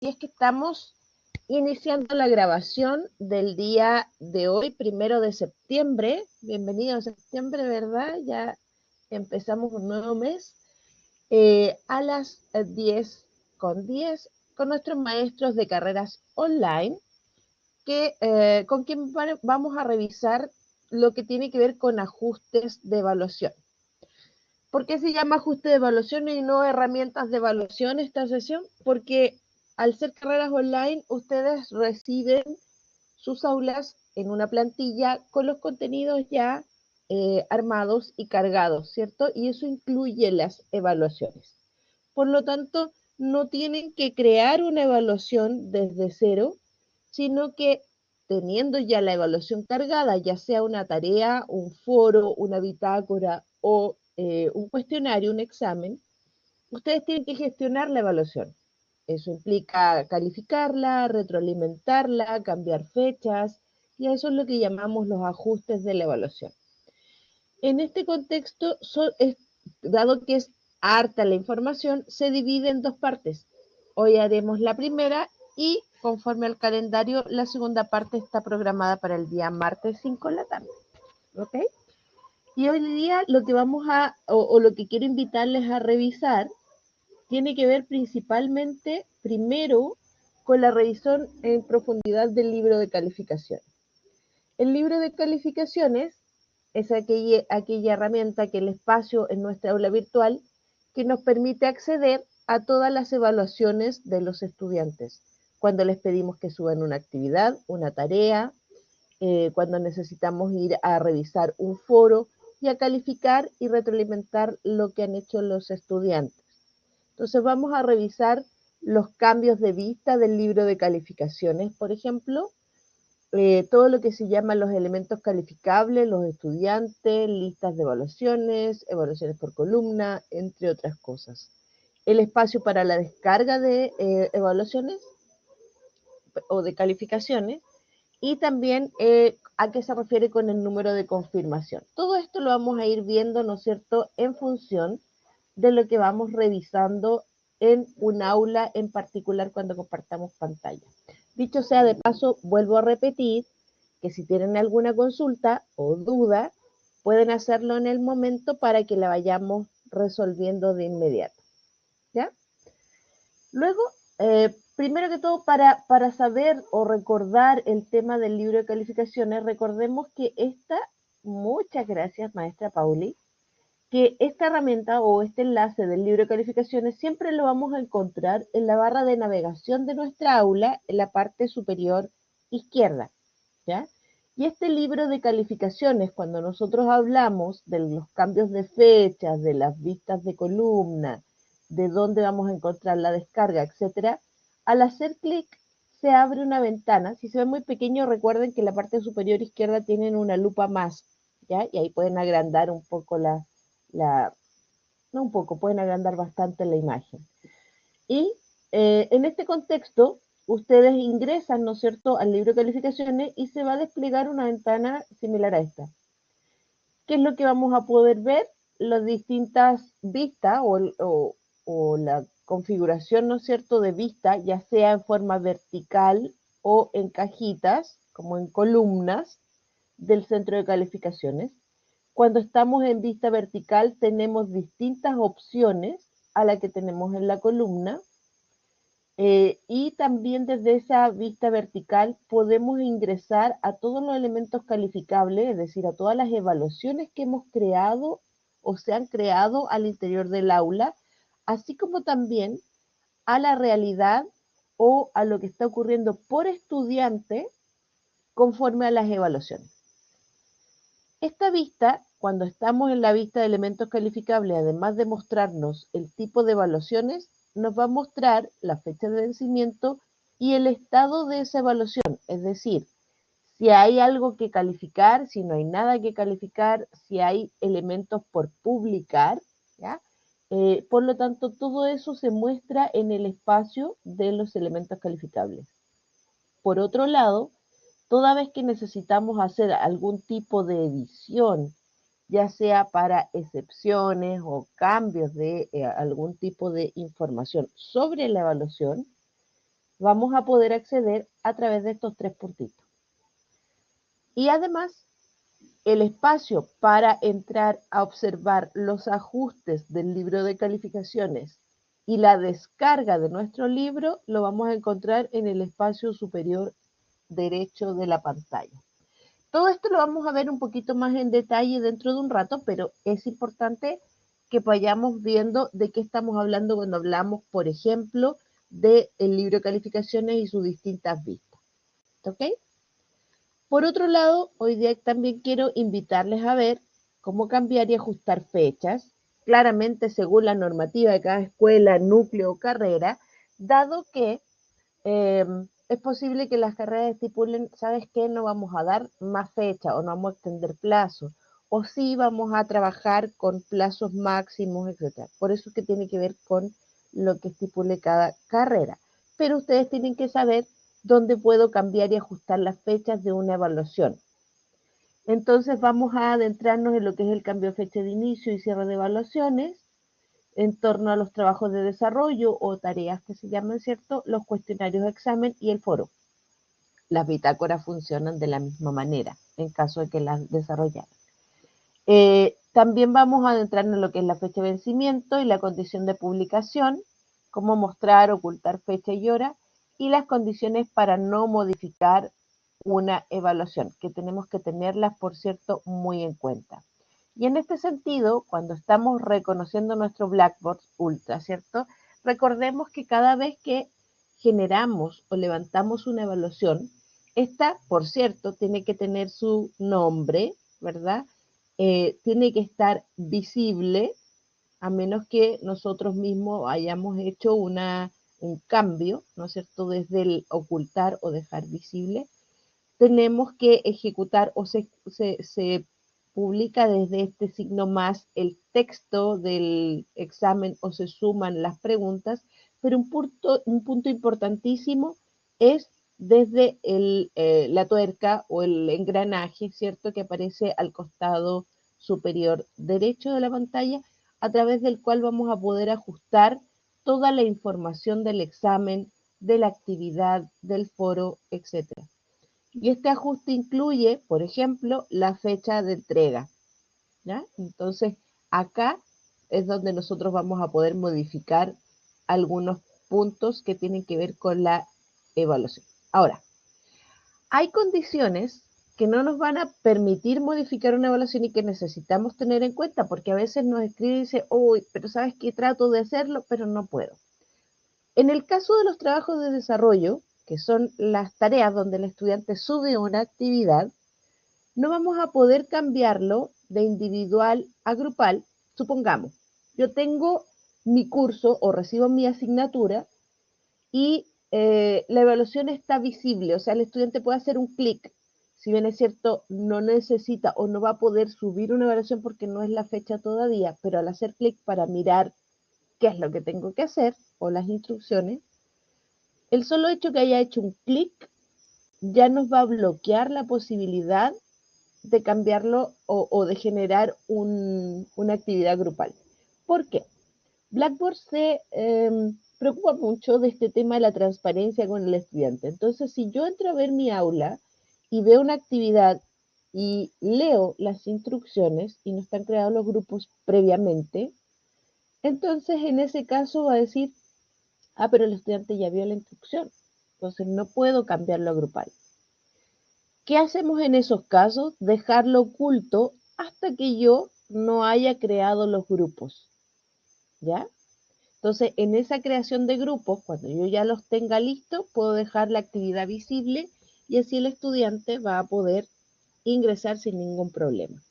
Y es que estamos iniciando la grabación del día de hoy, 1 de septiembre. Bienvenido a septiembre, ¿verdad? Ya empezamos un nuevo mes. A las 10:10 con nuestros maestros de carreras online, con quien vamos a revisar lo que tiene que ver con ajustes de evaluación. ¿Por qué se llama ajuste de evaluación y no herramientas de evaluación esta sesión? Porque al ser carreras online, ustedes reciben sus aulas en una plantilla con los contenidos ya armados y cargados, ¿cierto? Y eso incluye las evaluaciones. Por lo tanto, no tienen que crear una evaluación desde cero, sino que teniendo ya la evaluación cargada, ya sea una tarea, un foro, una bitácora o un cuestionario, un examen, ustedes tienen que gestionar la evaluación. Eso implica calificarla, retroalimentarla, cambiar fechas, y eso es lo que llamamos los ajustes de la evaluación. En este contexto, dado que es harta la información, se divide en dos partes. Hoy haremos la primera y conforme al calendario, la segunda parte está programada para el día martes 5 de la tarde. ¿Ok? Y hoy día lo que o lo que quiero invitarles a revisar tiene que ver principalmente, primero, con la revisión en profundidad del libro de calificación. El libro de calificaciones es aquella herramienta que el espacio en nuestra aula virtual que nos permite acceder a todas las evaluaciones de los estudiantes. Cuando les pedimos que suban una actividad, una tarea, cuando necesitamos ir a revisar un foro y a calificar y retroalimentar lo que han hecho los estudiantes. Entonces vamos a revisar los cambios de vista del libro de calificaciones, por ejemplo, todo lo que se llama los elementos calificables, los estudiantes, listas de evaluaciones, evaluaciones por columna, entre otras cosas. El espacio para la descarga de evaluaciones o de calificaciones y también a qué se refiere con el número de confirmación. Todo esto lo vamos a ir viendo, ¿no es cierto?, en función de lo que vamos revisando en un aula en particular cuando compartamos pantalla. Dicho sea de paso, vuelvo a repetir que si tienen alguna consulta o duda, pueden hacerlo en el momento para que la vayamos resolviendo de inmediato. ¿Ya? Luego, primero que todo, para saber o recordar el tema del libro de calificaciones, recordemos que muchas gracias, maestra Pauli, que esta herramienta o este enlace del libro de calificaciones siempre lo vamos a encontrar en la barra de navegación de nuestra aula, en la parte superior izquierda, ¿ya? Y este libro de calificaciones, cuando nosotros hablamos de los cambios de fechas, de las vistas de columna, de dónde vamos a encontrar la descarga, etcétera, al hacer clic se abre una ventana. Si se ve muy pequeño, recuerden que en la parte superior izquierda tienen una lupa más, ¿ya? Y ahí pueden agrandar un poco no un poco, pueden agrandar bastante la imagen. Y en este contexto, ustedes ingresan, ¿no es cierto?, al libro de calificaciones y se va a desplegar una ventana similar a esta. ¿Qué es lo que vamos a poder ver? Las distintas vistas o la configuración, ¿no es cierto?, de vista, ya sea en forma vertical o en cajitas, como en columnas del centro de calificaciones. Cuando estamos en vista vertical tenemos distintas opciones a la que tenemos en la columna y también desde esa vista vertical podemos ingresar a todos los elementos calificables, es decir, a todas las evaluaciones que hemos creado o se han creado al interior del aula, así como también a la realidad o a lo que está ocurriendo por estudiante conforme a las evaluaciones. Esta vista, cuando estamos en la vista de elementos calificables, además de mostrarnos el tipo de evaluaciones, nos va a mostrar la fecha de vencimiento y el estado de esa evaluación, es decir, si hay algo que calificar, si no hay nada que calificar, si hay elementos por publicar, ¿ya? Por lo tanto, todo eso se muestra en el espacio de los elementos calificables. Por otro lado, toda vez que necesitamos hacer algún tipo de edición, ya sea para excepciones o cambios de algún tipo de información sobre la evaluación, vamos a poder acceder a través de estos tres puntitos. Y además, el espacio para entrar a observar los ajustes del libro de calificaciones y la descarga de nuestro libro lo vamos a encontrar en el espacio superior derecho de la pantalla. Todo esto lo vamos a ver un poquito más en detalle dentro de un rato, pero es importante que vayamos viendo de qué estamos hablando cuando hablamos, por ejemplo, del libro de calificaciones y sus distintas vistas. ¿Ok? Por otro lado, hoy día también quiero invitarles a ver cómo cambiar y ajustar fechas, claramente según la normativa de cada escuela, núcleo o carrera, dado que es posible que las carreras estipulen, ¿sabes qué? No vamos a dar más fecha o no vamos a extender plazos, o sí vamos a trabajar con plazos máximos, etc. Por eso es que tiene que ver con lo que estipule cada carrera. Pero ustedes tienen que saber dónde puedo cambiar y ajustar las fechas de una evaluación. Entonces vamos a adentrarnos en lo que es el cambio de fecha de inicio y cierre de evaluaciones, en torno a los trabajos de desarrollo o tareas que se llaman, ¿cierto? Los cuestionarios de examen y el foro. Las bitácoras funcionan de la misma manera en caso de que las desarrollaran. También vamos a adentrarnos en lo que es la fecha de vencimiento y la condición de publicación, cómo mostrar, ocultar fecha y hora, y las condiciones para no modificar una evaluación, que tenemos que tenerlas, por cierto, muy en cuenta. Y en este sentido, cuando estamos reconociendo nuestro Blackboard Ultra, ¿cierto? Recordemos que cada vez que generamos o levantamos una evaluación, esta, por cierto, tiene que tener su nombre, ¿verdad? Tiene que estar visible, a menos que nosotros mismos hayamos hecho un cambio, ¿no es cierto?, desde el ocultar o dejar visible. Tenemos que ejecutar o se publica desde este signo más el texto del examen o se suman las preguntas, pero un punto importantísimo es desde la tuerca o el engranaje, ¿cierto?, que aparece al costado superior derecho de la pantalla, a través del cual vamos a poder ajustar toda la información del examen, de la actividad, del foro, etcétera. Y este ajuste incluye, por ejemplo, la fecha de entrega, ¿ya? Entonces, acá es donde nosotros vamos a poder modificar algunos puntos que tienen que ver con la evaluación. Ahora, hay condiciones que no nos van a permitir modificar una evaluación y que necesitamos tener en cuenta, porque a veces nos escribe y dice, uy, pero sabes que trato de hacerlo, pero no puedo. En el caso de los trabajos de desarrollo, que son las tareas donde el estudiante sube una actividad, no vamos a poder cambiarlo de individual a grupal. Supongamos, yo tengo mi curso o recibo mi asignatura y la evaluación está visible, o sea, el estudiante puede hacer un clic. Si bien es cierto, no necesita o no va a poder subir una evaluación porque no es la fecha todavía, pero al hacer clic para mirar qué es lo que tengo que hacer o las instrucciones, el solo hecho que haya hecho un clic ya nos va a bloquear la posibilidad de cambiarlo o de generar una actividad grupal. ¿Por qué? Blackboard se preocupa mucho de este tema de la transparencia con el estudiante. Entonces, si yo entro a ver mi aula y veo una actividad y leo las instrucciones y no están creados los grupos previamente, entonces en ese caso va a decir, ah, pero el estudiante ya vio la instrucción, entonces no puedo cambiarlo a grupal. ¿Qué hacemos en esos casos? Dejarlo oculto hasta que yo no haya creado los grupos, ¿ya? Entonces, en esa creación de grupos, cuando yo ya los tenga listos, puedo dejar la actividad visible y así el estudiante va a poder ingresar sin ningún problema.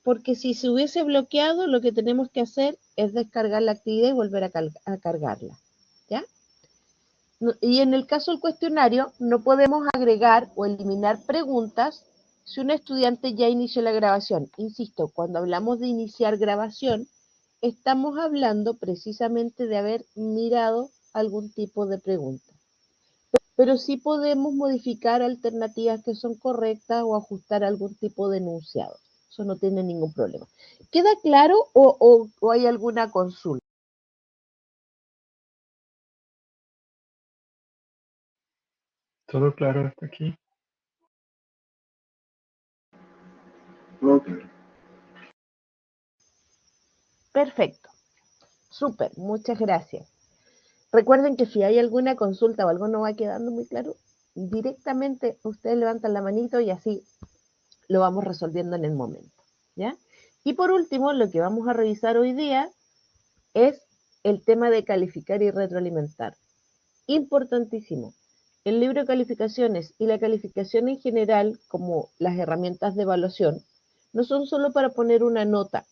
Porque si se hubiese bloqueado, lo que tenemos que hacer es descargar la actividad y volver a cargarla, ¿ya? Y en el caso del cuestionario, no podemos agregar o eliminar preguntas si un estudiante ya inició la grabación. Insisto, cuando hablamos de iniciar grabación, estamos hablando precisamente de haber mirado algún tipo de pregunta. Pero sí podemos modificar alternativas que son correctas o ajustar algún tipo de enunciado. Eso no tiene ningún problema. ¿Queda claro o hay alguna consulta? Todo claro hasta aquí. Ok. Perfecto. Súper, muchas gracias. Recuerden que si hay alguna consulta o algo no va quedando muy claro, directamente ustedes levantan la manito y así lo vamos resolviendo en el momento, ¿ya? Y por último, lo que vamos a revisar hoy día es el tema de calificar y retroalimentar. Importantísimo. El libro de calificaciones y la calificación en general, como las herramientas de evaluación, no son solo para poner una nota,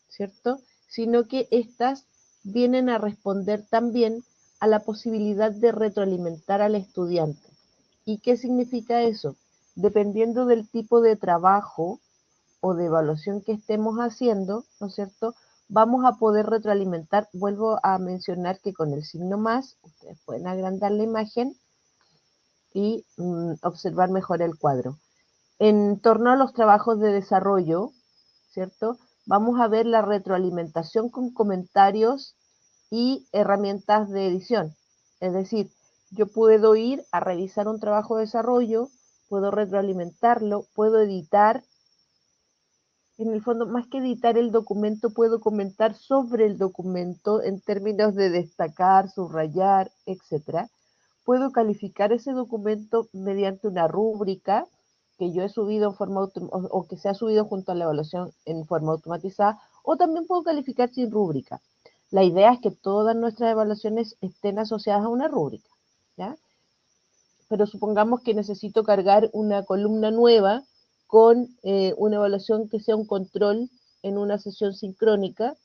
¿cierto? Sino que estas vienen a responder también a la posibilidad de retroalimentar al estudiante. ¿Y qué significa eso? Dependiendo del tipo de trabajo o de evaluación que estemos haciendo, ¿no es cierto? Vamos a poder retroalimentar. Vuelvo a mencionar que con el signo más, ustedes pueden agrandar la imagen y observar mejor el cuadro. En torno a los trabajos de desarrollo, ¿cierto? Vamos a ver la retroalimentación con comentarios y herramientas de edición. Es decir, yo puedo ir a revisar un trabajo de desarrollo, puedo retroalimentarlo, puedo editar. En el fondo, más que editar el documento, puedo comentar sobre el documento en términos de destacar, subrayar, etcétera. Puedo calificar ese documento mediante una rúbrica que yo he subido en forma o que se ha subido junto a la evaluación en forma automatizada, o también puedo calificar sin rúbrica. La idea es que todas nuestras evaluaciones estén asociadas a una rúbrica, ¿ya? Pero supongamos que necesito cargar una columna nueva con una evaluación que sea un control en una sesión sincrónica,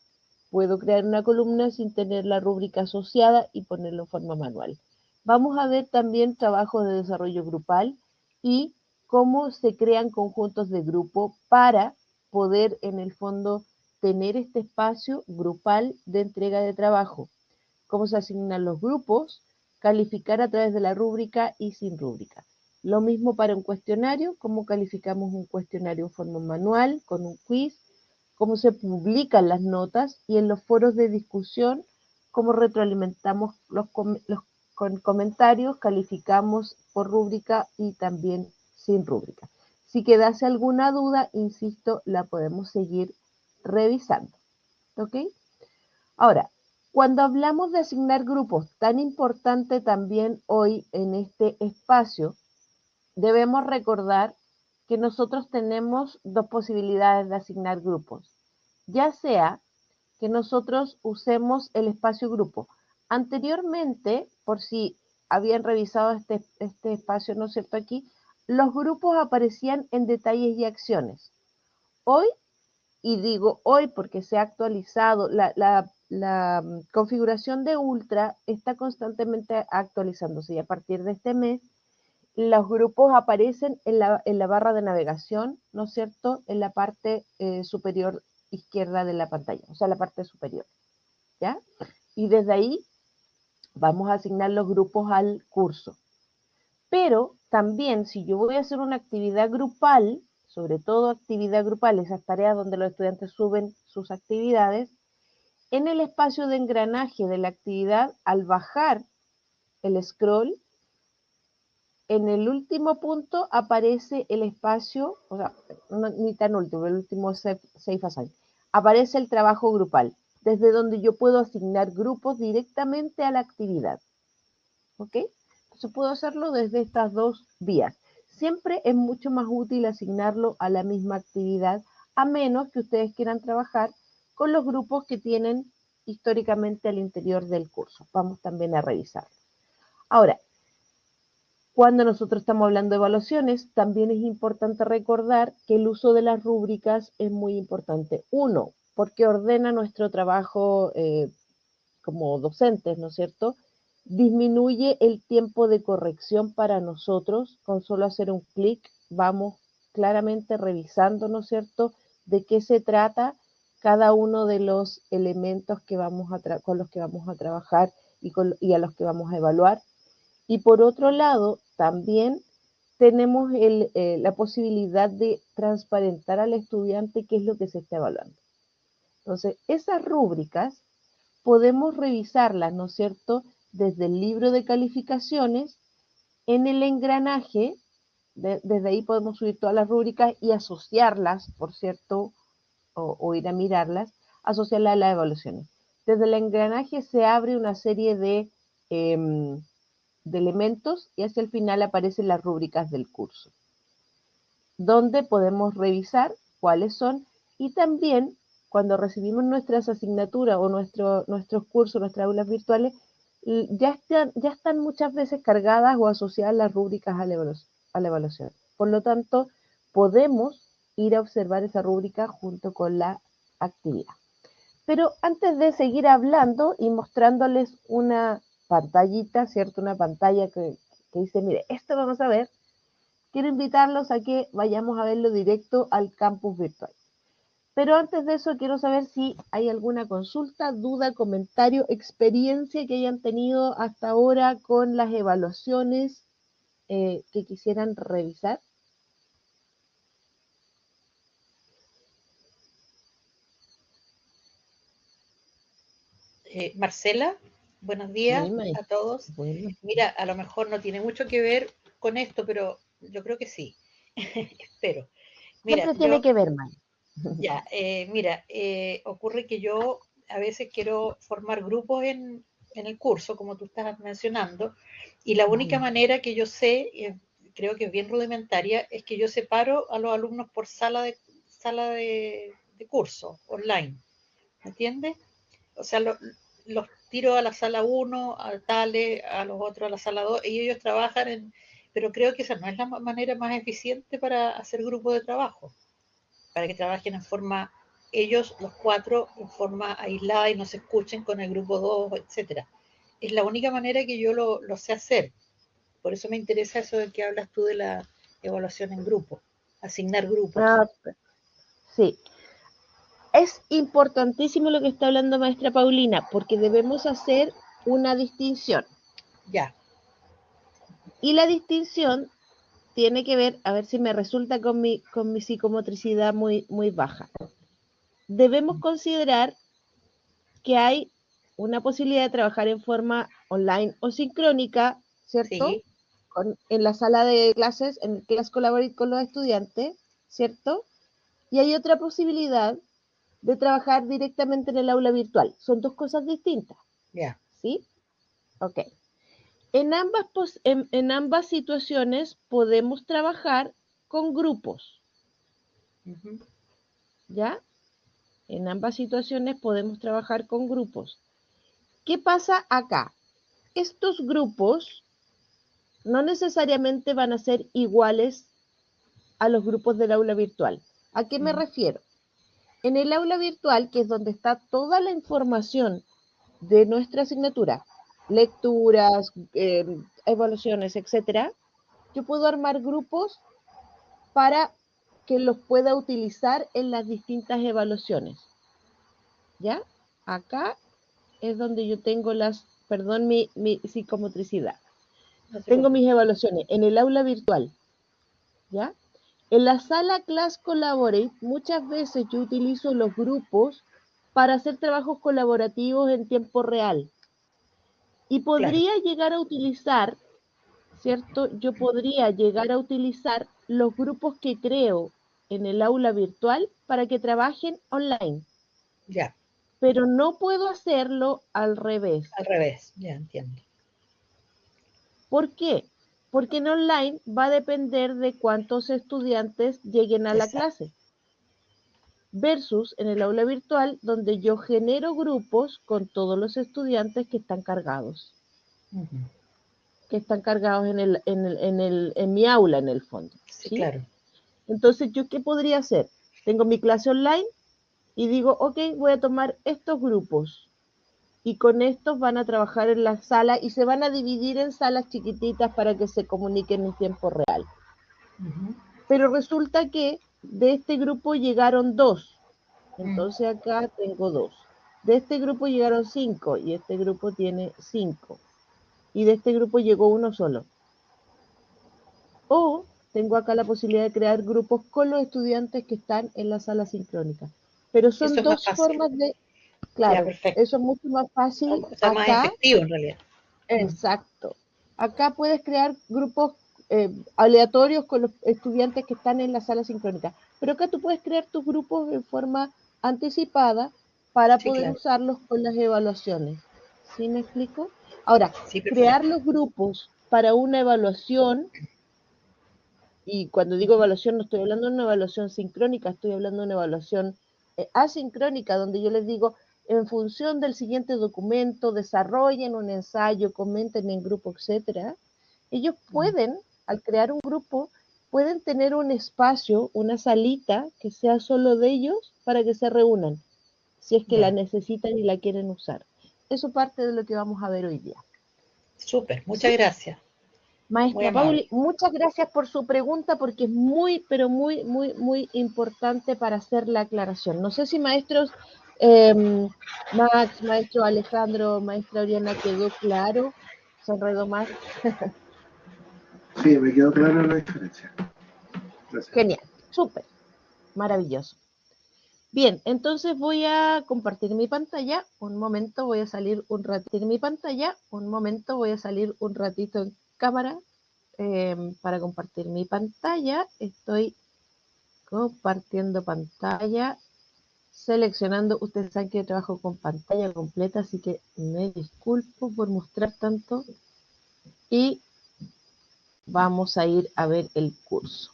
puedo crear una columna sin tener la rúbrica asociada y ponerlo en forma manual. Vamos a ver también trabajos de desarrollo grupal y cómo se crean conjuntos de grupo para poder en el fondo tener este espacio grupal de entrega de trabajo. Cómo se asignan los grupos, calificar a través de la rúbrica y sin rúbrica. Lo mismo para un cuestionario, cómo calificamos un cuestionario en forma manual, con un quiz, cómo se publican las notas y en los foros de discusión, cómo retroalimentamos con comentarios, calificamos por rúbrica y también sin rúbrica. Si quedase alguna duda, insisto, la podemos seguir revisando. ¿Ok? Ahora, cuando hablamos de asignar grupos, tan importante también hoy en este espacio, debemos recordar que nosotros tenemos dos posibilidades de asignar grupos. Ya sea que nosotros usemos el espacio grupo. Anteriormente, por si habían revisado este espacio, ¿no es cierto? Aquí, los grupos aparecían en detalles y acciones. Hoy, y digo hoy porque se ha actualizado, la configuración de Ultra está constantemente actualizándose y a partir de este mes los grupos aparecen en la barra de navegación, ¿no es cierto? En la parte superior izquierda de la pantalla, o sea, la parte superior, ¿ya? Y desde ahí vamos a asignar los grupos al curso. Pero también si yo voy a hacer una actividad grupal, sobre todo actividad grupal, esas tareas donde los estudiantes suben sus actividades, en el espacio de engranaje de la actividad, al bajar el scroll, en el último punto aparece el espacio, o sea, no, ni tan último, el último Safe Assign, aparece el trabajo grupal, desde donde yo puedo asignar grupos directamente a la actividad. ¿Ok? Entonces puedo hacerlo desde estas dos vías. Siempre es mucho más útil asignarlo a la misma actividad, a menos que ustedes quieran trabajar con los grupos que tienen históricamente al interior del curso. Vamos también a revisarlo. Ahora, cuando nosotros estamos hablando de evaluaciones, también es importante recordar que el uso de las rúbricas es muy importante. Uno, porque ordena nuestro trabajo como docentes, ¿no es cierto? Disminuye el tiempo de corrección para nosotros, con solo hacer un clic vamos claramente revisando, ¿no es cierto?, de qué se trata cada uno de los elementos que con los que vamos a trabajar y a los que vamos a evaluar. Y por otro lado, también tenemos la posibilidad de transparentar al estudiante qué es lo que se está evaluando. Entonces, esas rúbricas podemos revisarlas, ¿no es cierto?, desde el libro de calificaciones En el engranaje, desde ahí podemos subir todas las rúbricas y asociarlas, por cierto, o ir a mirarlas, asociarlas a las evaluaciones. Desde el engranaje se abre una serie de elementos y hacia el final aparecen las rúbricas del curso, donde podemos revisar cuáles son y también cuando recibimos nuestras asignaturas o nuestros cursos, nuestras aulas virtuales, ya están muchas veces cargadas o asociadas las rúbricas a la evaluación. Por lo tanto, podemos ir a observar esa rúbrica junto con la actividad. Pero antes de seguir hablando y mostrándoles una pantallita, ¿cierto? Una pantalla que dice, mire, esto vamos a ver, quiero invitarlos a que vayamos a verlo directo al campus virtual. Pero antes de eso quiero saber si hay alguna consulta, duda, comentario, experiencia que hayan tenido hasta ahora con las evaluaciones que quisieran revisar. Marcela, buenos días a todos. Bueno. Mira, a lo mejor no tiene mucho que ver con esto, pero yo creo que sí. Espero. Mira, Siempre tiene que ver, May. Ya, mira, ocurre que yo a veces quiero formar grupos en el curso, como tú estás mencionando, y la única manera que yo sé, creo que es bien rudimentaria, es que yo separo a los alumnos por sala de curso online. ¿Me entiendes? O sea, los tiro a la sala 1, a tales, a los otros a la sala 2, y ellos trabajan pero creo que esa no es la manera más eficiente para hacer grupos de trabajo, para que trabajen en forma, ellos los cuatro, en forma aislada y no se escuchen con el grupo 2, etcétera. Es la única manera que yo lo sé hacer. Por eso me interesa eso de que hablas tú de la evaluación en grupo, asignar grupos. Sí, es importantísimo lo que está hablando maestra Paulina, porque debemos hacer una distinción. Ya. Y la distinción tiene que ver, a ver si me resulta con mi psicomotricidad muy baja. Debemos considerar que hay una posibilidad de trabajar en forma online o sincrónica, ¿cierto? Sí. En la sala de clases, en Class Collaborate con los estudiantes, ¿cierto? Y hay otra posibilidad de trabajar directamente en el aula virtual. Son dos cosas distintas. Ya. ¿Sí? Ok. En ambas situaciones podemos trabajar con grupos. Uh-huh. ¿Ya? En ambas situaciones podemos trabajar con grupos. ¿Qué pasa acá? Estos grupos no necesariamente van a ser iguales a los grupos del aula virtual. ¿A qué me refiero? En el aula virtual, que es donde está toda la información de nuestra asignatura, lecturas, evaluaciones, etcétera, yo puedo armar grupos para que los pueda utilizar en las distintas evaluaciones. ¿Ya? Acá es donde yo tengo perdón mi psicomotricidad. Tengo mis evaluaciones en el aula virtual. ¿Ya? En la sala Class Collaborate muchas veces yo utilizo los grupos para hacer trabajos colaborativos en tiempo real. Y podría llegar a utilizar, ¿cierto? Yo podría llegar a utilizar los grupos que creo en el aula virtual para que trabajen online. Ya. Pero no puedo hacerlo al revés. Al revés, ya entiendo. ¿Por qué? Porque en online va a depender de cuántos estudiantes lleguen a la clase. Versus en el aula virtual, donde yo genero grupos con todos los estudiantes que están cargados. Uh-huh. Que están cargados en mi aula, en el fondo. Sí, claro. Entonces, ¿yo qué podría hacer? Tengo mi clase online y digo, ok, voy a tomar estos grupos y con estos van a trabajar en la sala y se van a dividir en salas chiquititas para que se comuniquen en tiempo real. Uh-huh. Pero resulta que de este grupo llegaron 2. Entonces acá tengo 2. De este grupo llegaron 5 y este grupo tiene 5. Y de este grupo llegó uno solo. O tengo acá la posibilidad de crear grupos con los estudiantes que están en la sala sincrónica. Pero son eso dos formas de... Claro, ya, eso es mucho más fácil o sea, acá. más efectivo en realidad. Exacto. Acá puedes crear grupos aleatorios con los estudiantes que están en la sala sincrónica. Pero acá tú puedes crear tus grupos en forma anticipada para Sí, poder claro. usarlos con las evaluaciones. ¿Sí me explico? Ahora, Sí, crear perfecto. los grupos para una evaluación, y cuando digo Ujú. evaluación no estoy hablando de una evaluación sincrónica, estoy hablando de una evaluación asincrónica, donde yo les digo, en función del siguiente documento, desarrollen un ensayo, comenten en grupo, etcétera. Ellos Mm, pueden, al crear un grupo, pueden tener un espacio, una salita que sea solo de ellos para que se reúnan, si es que la ya, necesitan y la quieren usar. Eso parte de lo que vamos a ver hoy día. súper, ¿Sí? muchas gracias. Muy Maestra amable. Pauli, muchas gracias por su pregunta porque es muy, pero muy, muy, muy importante para hacer la aclaración. No sé si maestros Max, maestro Alejandro, maestra Oriana quedó claro. Sonredo más. Sí, me quedó clara la diferencia. Gracias. Genial, súper, maravilloso. Bien, entonces voy a compartir mi pantalla. Un momento, voy a salir un ratito en mi pantalla. Un momento, voy a salir un ratito en cámara para compartir mi pantalla. Estoy compartiendo pantalla, seleccionando. Ustedes saben que yo trabajo con pantalla completa, así que me disculpo por mostrar tanto. Y vamos a ir a ver el curso.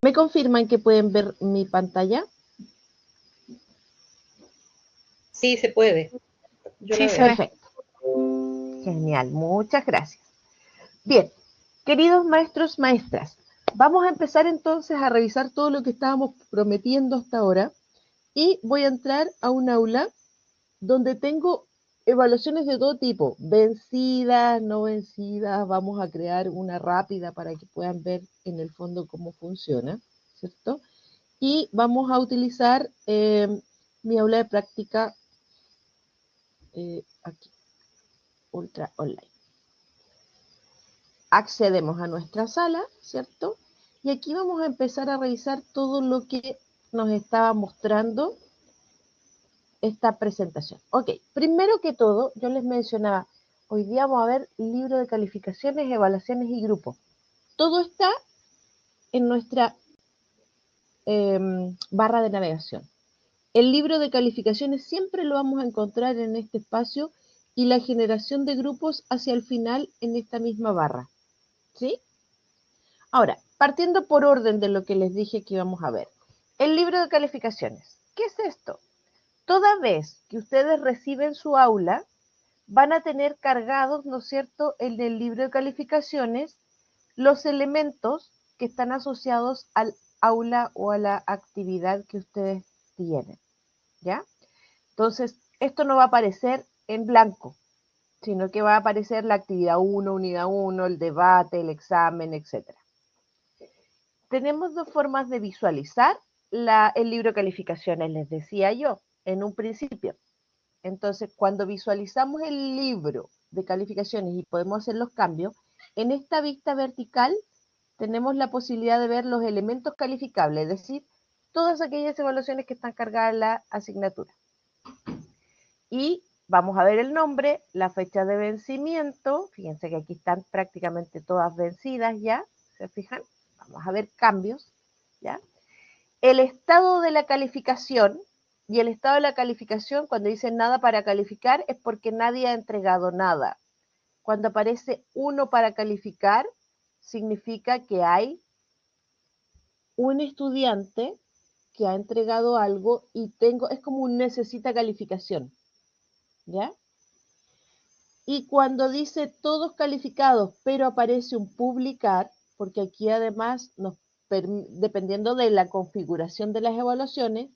¿Me confirman que pueden ver mi pantalla? Sí, se puede. Yo la Sí, se veo. ve. Perfecto. Genial, muchas gracias. Bien, queridos maestros, maestras, vamos a empezar entonces a revisar todo lo que estábamos prometiendo hasta ahora y voy a entrar a un aula donde tengo evaluaciones de todo tipo, vencidas, no vencidas, vamos a crear una rápida para que puedan ver en el fondo cómo funciona, ¿cierto? Y vamos a utilizar mi aula de práctica aquí, Ultra Online. Accedemos a nuestra sala, ¿cierto? Y aquí vamos a empezar a revisar todo lo que nos estaba mostrando esta presentación. Ok, primero que todo, yo les mencionaba, hoy día vamos a ver libro de calificaciones, evaluaciones y grupos. Todo está en nuestra barra de navegación. El libro de calificaciones siempre lo vamos a encontrar en este espacio y la generación de grupos hacia el final en esta misma barra. ¿Sí? Ahora, partiendo por orden de lo que les dije que íbamos a ver. El libro de calificaciones. ¿Qué es esto? Toda vez que ustedes reciben su aula, van a tener cargados, ¿no es cierto?, en el libro de calificaciones los elementos que están asociados al aula o a la actividad que ustedes tienen, ¿ya? Entonces, esto no va a aparecer en blanco, sino que va a aparecer la actividad 1, unidad 1, el debate, el examen, etc. Tenemos dos formas de visualizar el libro de calificaciones, les decía yo en un principio. Entonces, cuando visualizamos el libro de calificaciones y podemos hacer los cambios, en esta vista vertical tenemos la posibilidad de ver los elementos calificables, es decir, todas aquellas evaluaciones que están cargadas en la asignatura. Y vamos a ver el nombre, la fecha de vencimiento, fíjense que aquí están prácticamente todas vencidas ya, ¿se fijan? Vamos a ver cambios, ¿ya? El estado de la calificación, y el estado de la calificación, cuando dice nada para calificar, es porque nadie ha entregado nada. Cuando aparece 1 para calificar, significa que hay un estudiante que ha entregado algo y es como un necesita calificación, ¿ya? Y cuando dice todos calificados, pero aparece un publicar, porque aquí además, dependiendo de la configuración de las evaluaciones,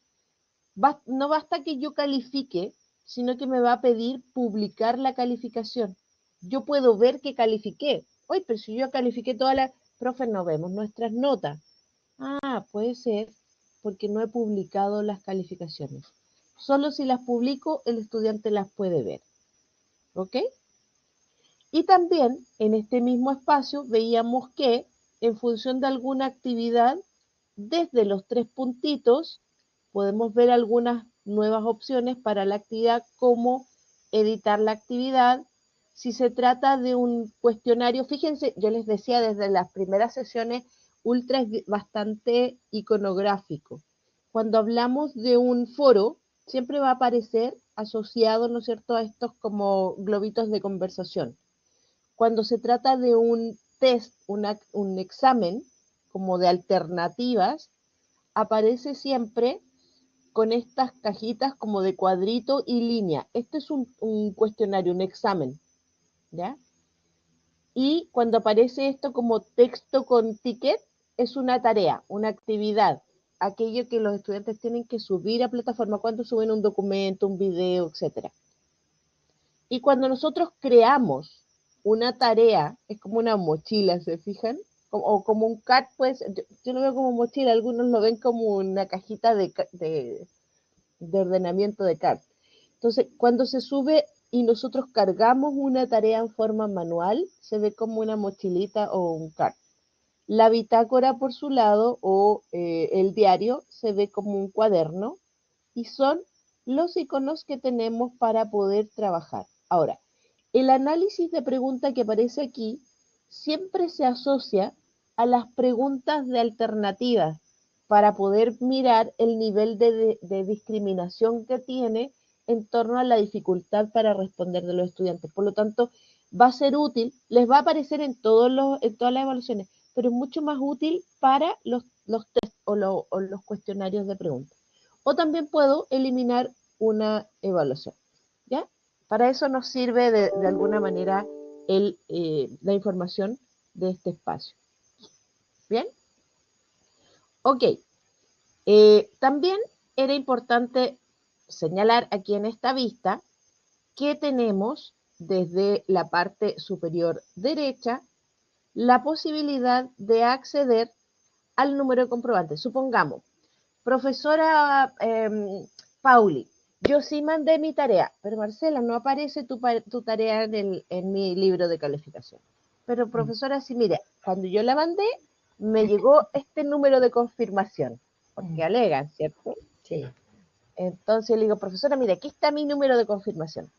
no basta que yo califique, sino que me va a pedir publicar la calificación. Yo puedo ver que califiqué. Oye, pero si yo califiqué todas las... Profe, no vemos nuestras notas. Ah, puede ser porque no he publicado las calificaciones. Solo si las publico, el estudiante las puede ver. ¿Ok? Y también en este mismo espacio veíamos que en función de alguna actividad, desde los 3 puntitos, podemos ver algunas nuevas opciones para la actividad, como editar la actividad, si se trata de un cuestionario, fíjense, yo les decía desde las primeras sesiones, Ultra es bastante iconográfico. Cuando hablamos de un foro, siempre va a aparecer asociado, ¿no es cierto?, a estos como globitos de conversación. Cuando se trata de un test, un examen, como de alternativas, aparece siempre con estas cajitas como de cuadrito y línea. Este es un cuestionario, un examen, ¿ya? Y cuando aparece esto como texto con ticket, es una tarea, una actividad, aquello que los estudiantes tienen que subir a plataforma cuando suben un documento, un video, etc. Y cuando nosotros creamos una tarea, es como una mochila, ¿se fijan? O como un CAT, pues, yo lo veo como mochila, algunos lo ven como una cajita de ordenamiento de CAT. Entonces, cuando se sube y nosotros cargamos una tarea en forma manual, se ve como una mochilita o un CAT. La bitácora por su lado o el diario se ve como un cuaderno y son los iconos que tenemos para poder trabajar. Ahora, el análisis de pregunta que aparece aquí siempre se asocia a las preguntas de alternativas para poder mirar el nivel de discriminación que tiene en torno a la dificultad para responder de los estudiantes. Por lo tanto, va a ser útil, les va a aparecer en todas las evaluaciones, pero es mucho más útil para los test o los cuestionarios de preguntas. O también puedo eliminar una evaluación, ¿ya? Para eso nos sirve de alguna manera la información de este espacio. ¿Bien? Ok. También era importante señalar aquí en esta vista que tenemos desde la parte superior derecha la posibilidad de acceder al número de comprobantes. Supongamos, profesora Pauli, yo sí mandé mi tarea, pero Marcela, no aparece tu tarea en mi libro de calificación. Pero profesora, sí, mire, cuando yo la mandé, me llegó este número de confirmación, porque alegan, ¿cierto? Sí. Entonces le digo, profesora, mire, aquí está mi número de confirmación.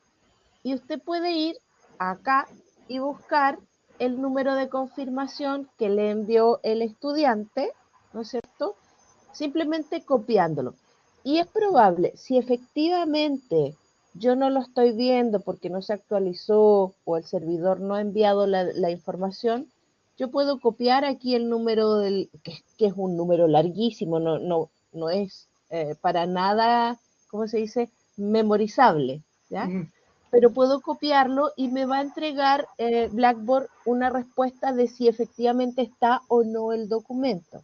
Y usted puede ir acá y buscar el número de confirmación que le envió el estudiante, ¿no es cierto? Simplemente copiándolo. Y es probable, si efectivamente yo no lo estoy viendo porque no se actualizó o el servidor no ha enviado la información, yo puedo copiar aquí el número que es un número larguísimo, no es para nada, ¿cómo se dice? Memorizable, ¿ya? Pero puedo copiarlo y me va a entregar Blackboard una respuesta de si efectivamente está o no el documento.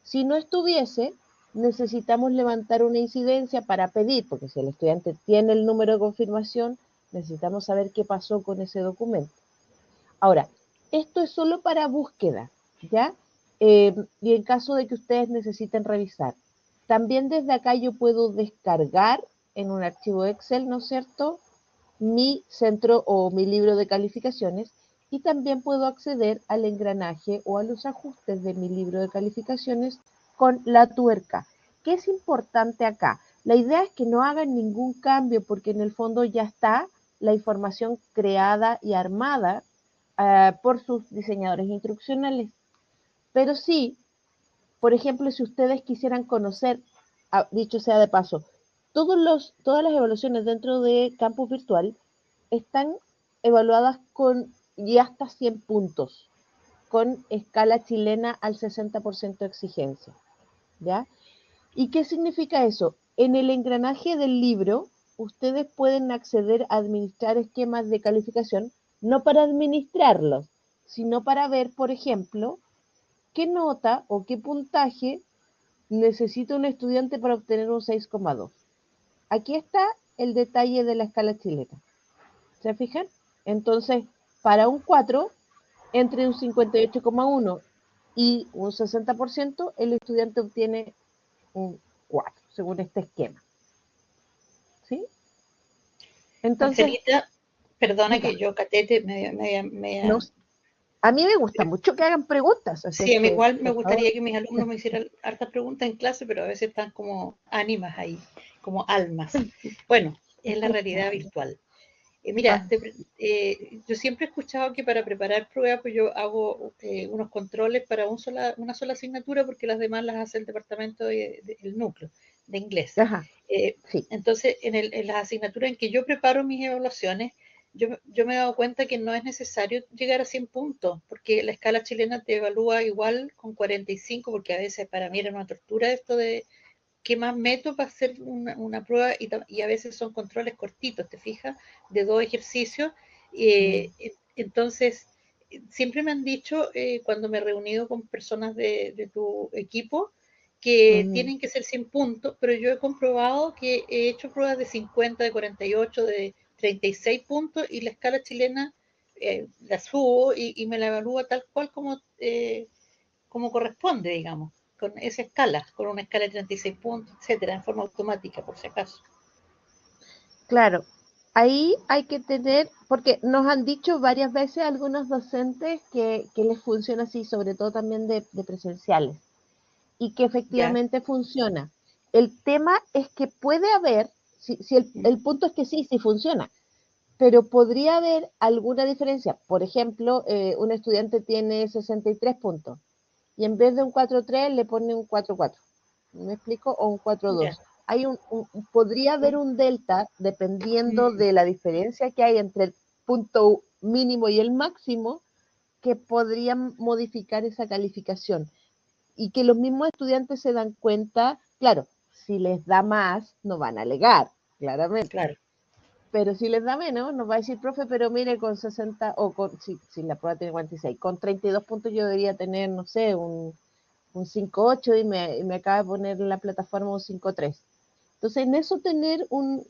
Si no estuviese, necesitamos levantar una incidencia para pedir, porque si el estudiante tiene el número de confirmación, necesitamos saber qué pasó con ese documento. Ahora, esto es solo para búsqueda, ¿ya? Y en caso de que ustedes necesiten revisar. También desde acá yo puedo descargar en un archivo Excel, ¿no es cierto?, mi centro o mi libro de calificaciones y también puedo acceder al engranaje o a los ajustes de mi libro de calificaciones con la tuerca. ¿Qué es importante acá? La idea es que no hagan ningún cambio porque en el fondo ya está la información creada y armada por sus diseñadores instruccionales. Pero sí, por ejemplo, si ustedes quisieran conocer, dicho sea de paso, todas las evaluaciones dentro de Campus Virtual están evaluadas con y hasta 100 puntos, con escala chilena al 60% de exigencia, ¿ya? ¿Y qué significa eso? En el engranaje del libro, ustedes pueden acceder a administrar esquemas de calificación, no para administrarlos, sino para ver, por ejemplo, qué nota o qué puntaje necesita un estudiante para obtener un 6,2. Aquí está el detalle de la escala chilena. ¿Se fijan? Entonces, para un 4, entre un 58,1 y un 60%, el estudiante obtiene un 4, según este esquema. ¿Sí? Entonces, Marcelita, perdona diga, que yo catete no, a mí me gusta mucho que hagan preguntas. Así Sí, es a mí que, igual me por favor. gustaría que mis alumnos me hicieran hartas preguntas en clase, pero a veces están como ánimas ahí, como almas. Bueno, es la realidad virtual. Mira, yo siempre he escuchado que para preparar pruebas, pues yo hago unos controles para una sola asignatura porque las demás las hace el departamento el núcleo de inglés. Ajá, sí. Entonces, en las asignaturas en que yo preparo mis evaluaciones, yo me he dado cuenta que no es necesario llegar a 100 puntos, porque la escala chilena te evalúa igual con 45, porque a veces para mí era una tortura esto de qué más meto para hacer una prueba y a veces son controles cortitos, ¿te fijas? De 2 ejercicios. Entonces, siempre me han dicho cuando me he reunido con personas de tu equipo que tienen que ser 100 puntos, pero yo he comprobado que he hecho pruebas de 50, de 48, de 36 puntos y la escala chilena la subo y me la evalúa tal cual como corresponde, digamos, con esa escala, con una escala de 36 puntos, etcétera, en forma automática, por si acaso. Claro, ahí hay que tener, porque nos han dicho varias veces algunos docentes que les funciona así, sobre todo también de presenciales, y que Ya. efectivamente funciona. El tema es que puede haber, si el punto es que sí funciona, pero podría haber alguna diferencia. Por ejemplo, un estudiante tiene 63 puntos y en vez de un 4.3 le pone un 4.4. ¿Me explico? O un Ya. 4.2. Podría haber un delta dependiendo de la diferencia que hay entre el punto mínimo y el máximo que podrían modificar esa calificación y que los mismos estudiantes se dan cuenta, claro, si les da más, no van a alegar, claramente. Claro. Pero si les da menos, nos va a decir, profe, pero mire, con 60, o si la prueba tiene 46, con 32 puntos yo debería tener, no sé, un 5.8 y me acaba de poner en la plataforma un 5.3. Entonces, en eso tener un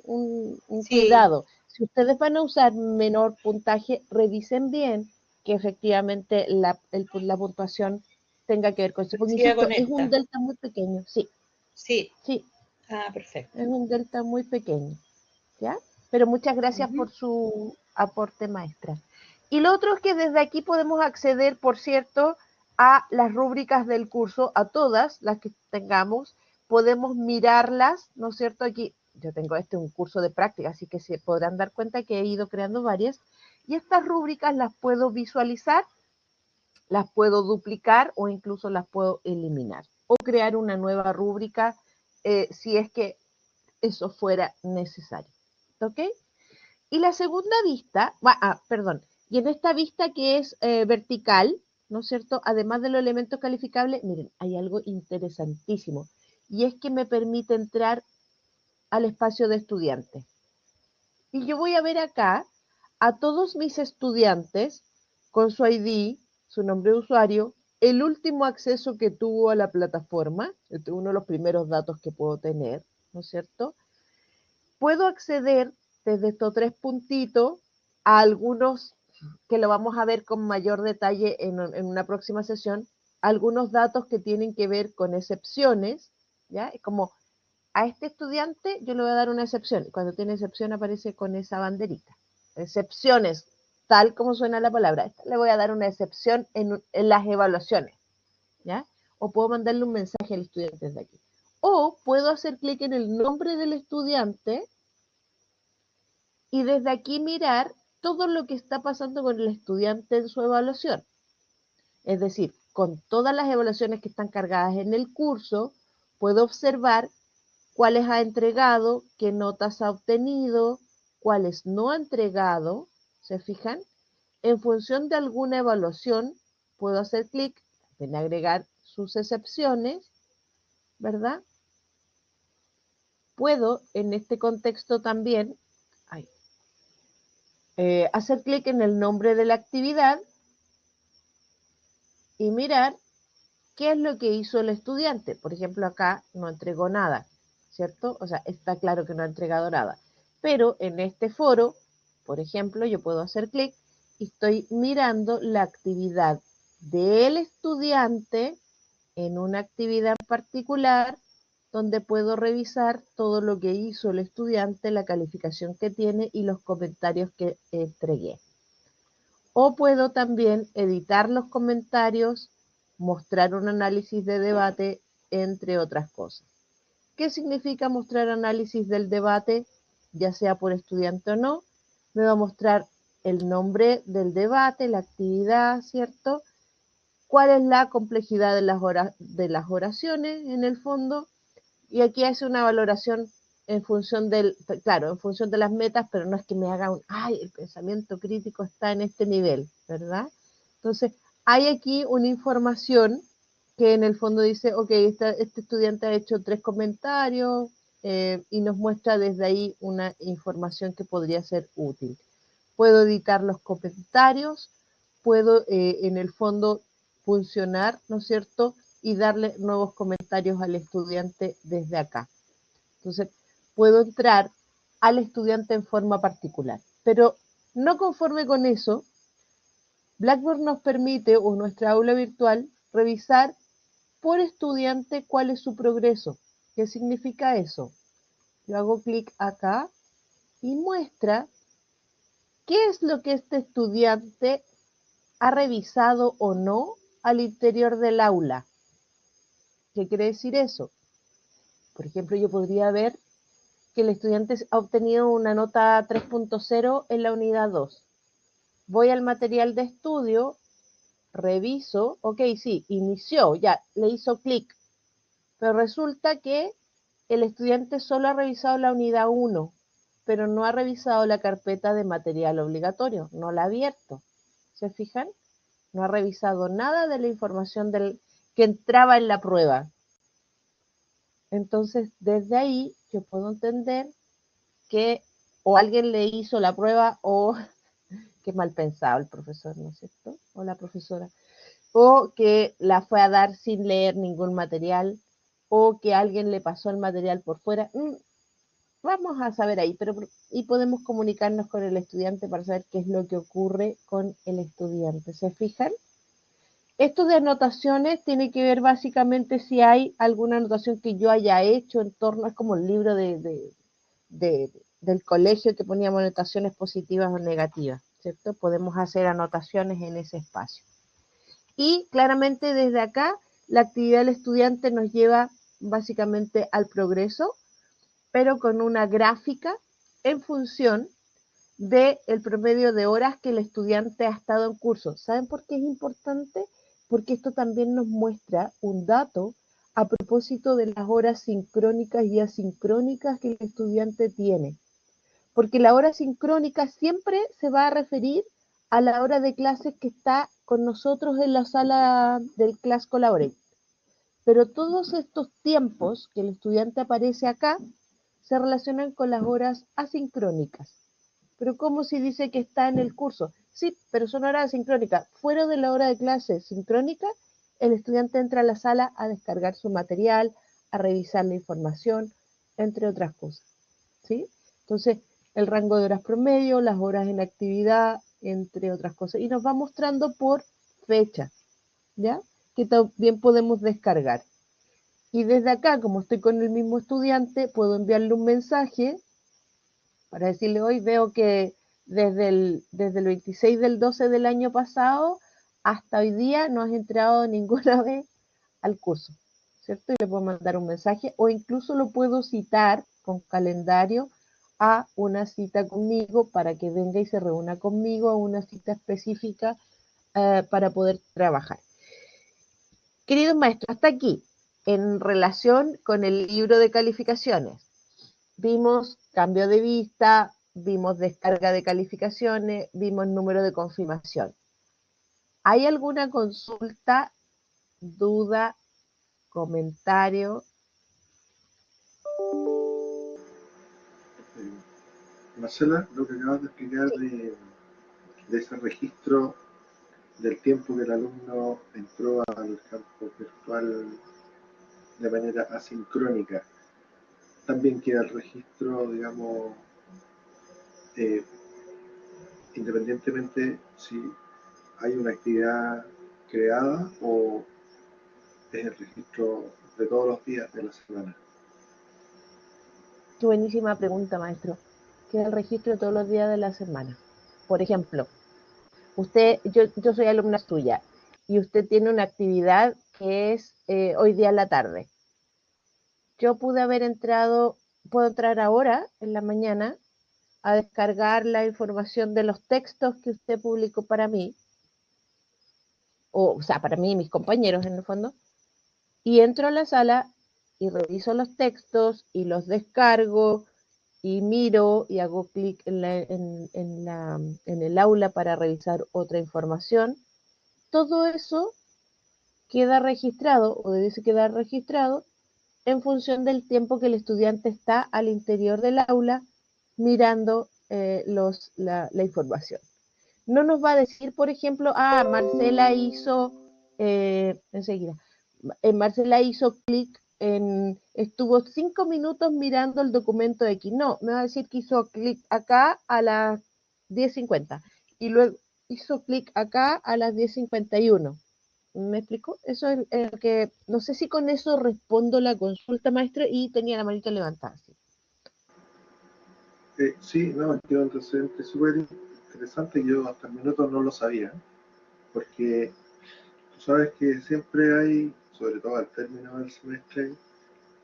Sí. cuidado. Si ustedes van a usar menor puntaje, revisen bien que efectivamente la puntuación tenga que ver con eso. Porque, Coincida insisto, con es un esta. delta muy pequeño. Sí, Sí. sí, Ah, perfecto. es un delta muy pequeño. ¿Ya? Pero muchas gracias por su aporte, maestra. Y lo otro es que desde aquí podemos acceder, por cierto, a las rúbricas del curso, a todas las que tengamos, podemos mirarlas, ¿no es cierto? Aquí yo tengo un curso de práctica, así que se podrán dar cuenta que he ido creando varias, y estas rúbricas las puedo visualizar, las puedo duplicar o incluso las puedo eliminar, o crear una nueva rúbrica si es que eso fuera necesario. ¿Ok? Y la segunda vista, perdón, y en esta vista que es vertical, ¿no es cierto? Además de los elementos calificables, miren, hay algo interesantísimo, y es que me permite entrar al espacio de estudiantes. Y yo voy a ver acá a todos mis estudiantes con su ID, su nombre de usuario, el último acceso que tuvo a la plataforma, este es uno de los primeros datos que puedo tener, ¿no es cierto? Puedo acceder desde estos 3 puntitos a algunos que lo vamos a ver con mayor detalle en una próxima sesión, algunos datos que tienen que ver con excepciones, ¿ya? Es como a este estudiante yo le voy a dar una excepción, y cuando tiene excepción aparece con esa banderita. Excepciones, tal como suena la palabra, le voy a dar una excepción en las evaluaciones, ¿ya? O puedo mandarle un mensaje al estudiante desde aquí. O puedo hacer clic en el nombre del estudiante y desde aquí mirar todo lo que está pasando con el estudiante en su evaluación. Es decir, con todas las evaluaciones que están cargadas en el curso, puedo observar cuáles ha entregado, qué notas ha obtenido, cuáles no ha entregado, ¿se fijan? En función de alguna evaluación, puedo hacer clic en agregar sus excepciones, ¿verdad? Puedo, en este contexto también, hacer clic en el nombre de la actividad y mirar qué es lo que hizo el estudiante. Por ejemplo, acá no entregó nada, ¿cierto? O sea, está claro que no ha entregado nada. Pero en este foro, por ejemplo, yo puedo hacer clic y estoy mirando la actividad del estudiante en una actividad particular donde puedo revisar todo lo que hizo el estudiante, la calificación que tiene y los comentarios que entregué. O puedo también editar los comentarios, mostrar un análisis de debate, entre otras cosas. ¿Qué significa mostrar análisis del debate, ya sea por estudiante o no? me va a mostrar el nombre del debate, la actividad, ¿cierto? Cuál es la complejidad de las oraciones en el fondo, y aquí hace una valoración en función en función de las metas, pero no es que me haga el pensamiento crítico está en este nivel, ¿verdad? Entonces, hay aquí una información que en el fondo dice, ok, este estudiante ha hecho 3 comentarios y nos muestra desde ahí una información que podría ser útil. Puedo editar los comentarios, puedo en el fondo funcionar, ¿no es cierto?, y darle nuevos comentarios al estudiante desde acá. Entonces, puedo entrar al estudiante en forma particular. Pero no conforme con eso, Blackboard nos permite, o nuestra aula virtual, revisar por estudiante cuál es su progreso. ¿Qué significa eso? Yo hago clic acá y muestra qué es lo que este estudiante ha revisado o no al interior del aula. ¿Qué quiere decir eso? Por ejemplo, yo podría ver que el estudiante ha obtenido una nota 3.0 en la unidad 2. Voy al material de estudio, reviso, ok, sí, inició, ya, le hizo clic, pero resulta que el estudiante solo ha revisado la unidad 1, pero no ha revisado la carpeta de material obligatorio, no la ha abierto. ¿Se fijan? No ha revisado nada de la información que entraba en la prueba. Entonces, desde ahí yo puedo entender que o alguien le hizo la prueba o que mal pensado el profesor, ¿no es cierto? O la profesora. O que la fue a dar sin leer ningún material, o que alguien le pasó el material por fuera. Vamos a saber ahí, y podemos comunicarnos con el estudiante para saber qué es lo que ocurre con el estudiante. ¿Se fijan? Esto de anotaciones tiene que ver básicamente si hay alguna anotación que yo haya hecho en torno, es como el libro del colegio que poníamos anotaciones positivas o negativas, ¿cierto? Podemos hacer anotaciones en ese espacio. Y claramente desde acá la actividad del estudiante nos lleva básicamente al progreso, pero con una gráfica en función del promedio de horas que el estudiante ha estado en curso. ¿Saben por qué es importante? Porque esto también nos muestra un dato a propósito de las horas sincrónicas y asincrónicas que el estudiante tiene. Porque la hora sincrónica siempre se va a referir a la hora de clases que está con nosotros en la sala del Class Collaborate. Pero todos estos tiempos que el estudiante aparece acá se relacionan con las horas asincrónicas. Pero ¿cómo si dice que está en el curso? Sí, pero son horas asincrónicas. Fuera de la hora de clase sincrónica, el estudiante entra a la sala a descargar su material, a revisar la información, entre otras cosas. ¿Sí? Entonces, el rango de horas promedio, las horas en actividad, entre otras cosas. Y nos va mostrando por fecha, ¿ya? Que también podemos descargar. Y desde acá, como estoy con el mismo estudiante, puedo enviarle un mensaje para decirle, hoy veo que desde el 26 del 12 del año pasado hasta hoy día no has entrado ninguna vez al curso, ¿cierto? Y le puedo mandar un mensaje o incluso lo puedo citar con calendario a una cita conmigo para que venga y se reúna conmigo a una cita específica para poder trabajar. Queridos maestros, hasta aquí, en relación con el libro de calificaciones, vimos cambio de vista, vimos descarga de calificaciones, vimos número de confirmación. ¿Hay alguna consulta, duda, comentario? Marcela, lo que acabas de explicar de ese registro del tiempo que el alumno entró al campo virtual de manera asincrónica, también queda el registro, digamos, eh, independientemente si hay una actividad creada o es el registro de todos los días de la semana. Qué buenísima pregunta, maestro. Queda el registro de todos los días de la semana. Por ejemplo, yo soy alumna suya y usted tiene una actividad que es hoy día en la tarde. Yo puedo entrar ahora en la mañana a descargar la información de los textos que usted publicó para mí, o sea, para mí y mis compañeros en el fondo, y entro a la sala y reviso los textos y los descargo y miro y hago clic en el aula para revisar otra información. Todo eso queda registrado o debe quedar registrado en función del tiempo que el estudiante está al interior del aula mirando la información. No nos va a decir, por ejemplo, Marcela hizo, enseguida, Marcela hizo clic estuvo 5 minutos mirando el documento X. No, me va a decir que hizo clic acá a las 10:50 y luego hizo clic acá a las 10:51. ¿Me explico? Eso es el que, no sé si con eso respondo la consulta, maestro, y tenía la manita levantada. ¿Sí? Sí, no, es que un antecedente súper interesante. Yo hasta el minuto no lo sabía, porque tú sabes que siempre hay, sobre todo al término del semestre,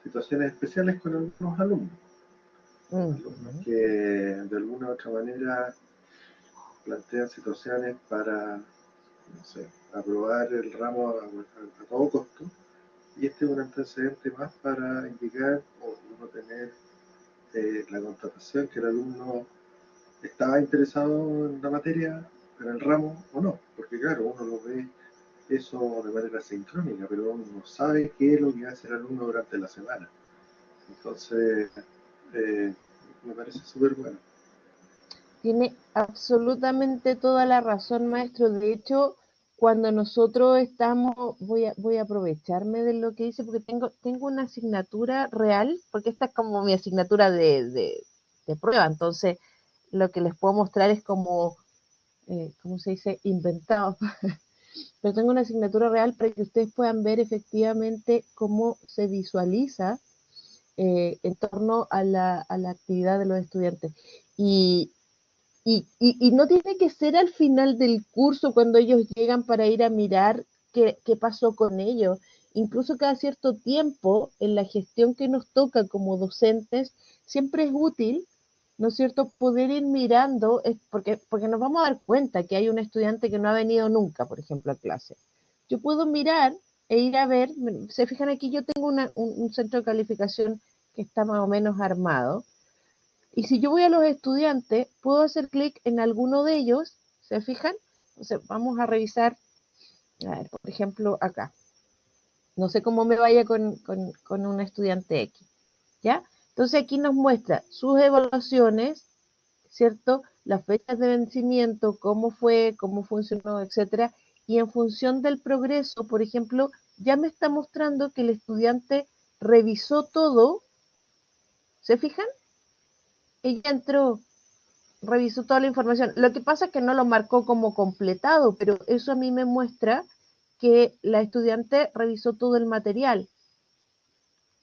situaciones especiales con algunos alumnos. Alumnos que de alguna u otra manera plantean situaciones para, no sé, aprobar el ramo a todo costo. Y este es un antecedente más para indicar o uno tener la constatación que el alumno estaba interesado en la materia, en el ramo o no. Porque claro, uno lo ve eso de manera sincrónica, pero uno no sabe qué es lo que hace el alumno durante la semana. Entonces, eh, me parece súper bueno. Tiene absolutamente toda la razón, maestro. De hecho, cuando nosotros estamos, voy a aprovecharme de lo que dice, porque tengo una asignatura real, porque esta es como mi asignatura de prueba. Entonces, lo que les puedo mostrar es como, ¿cómo se dice? Inventado. Pero tengo una asignatura real para que ustedes puedan ver efectivamente cómo se visualiza en torno a la actividad de los estudiantes. Y, y no tiene que ser al final del curso cuando ellos llegan para ir a mirar qué pasó con ellos. Incluso cada cierto tiempo en la gestión que nos toca como docentes, siempre es útil, ¿no es cierto?, poder ir mirando, porque nos vamos a dar cuenta que hay un estudiante que no ha venido nunca, por ejemplo, a clase. Yo puedo mirar e ir a ver, se fijan aquí, yo tengo un centro de calificación que está más o menos armado, y si yo voy a los estudiantes, puedo hacer clic en alguno de ellos, ¿se fijan? Entonces, vamos a revisar, a ver, por ejemplo, acá. No sé cómo me vaya con un estudiante X, ¿ya? Entonces aquí nos muestra sus evaluaciones, ¿cierto? Las fechas de vencimiento, cómo fue, cómo funcionó, etcétera. Y en función del progreso, por ejemplo, ya me está mostrando que el estudiante revisó todo, ¿se fijan? Ella entró, revisó toda la información. Lo que pasa es que no lo marcó como completado, pero eso a mí me muestra que la estudiante revisó todo el material.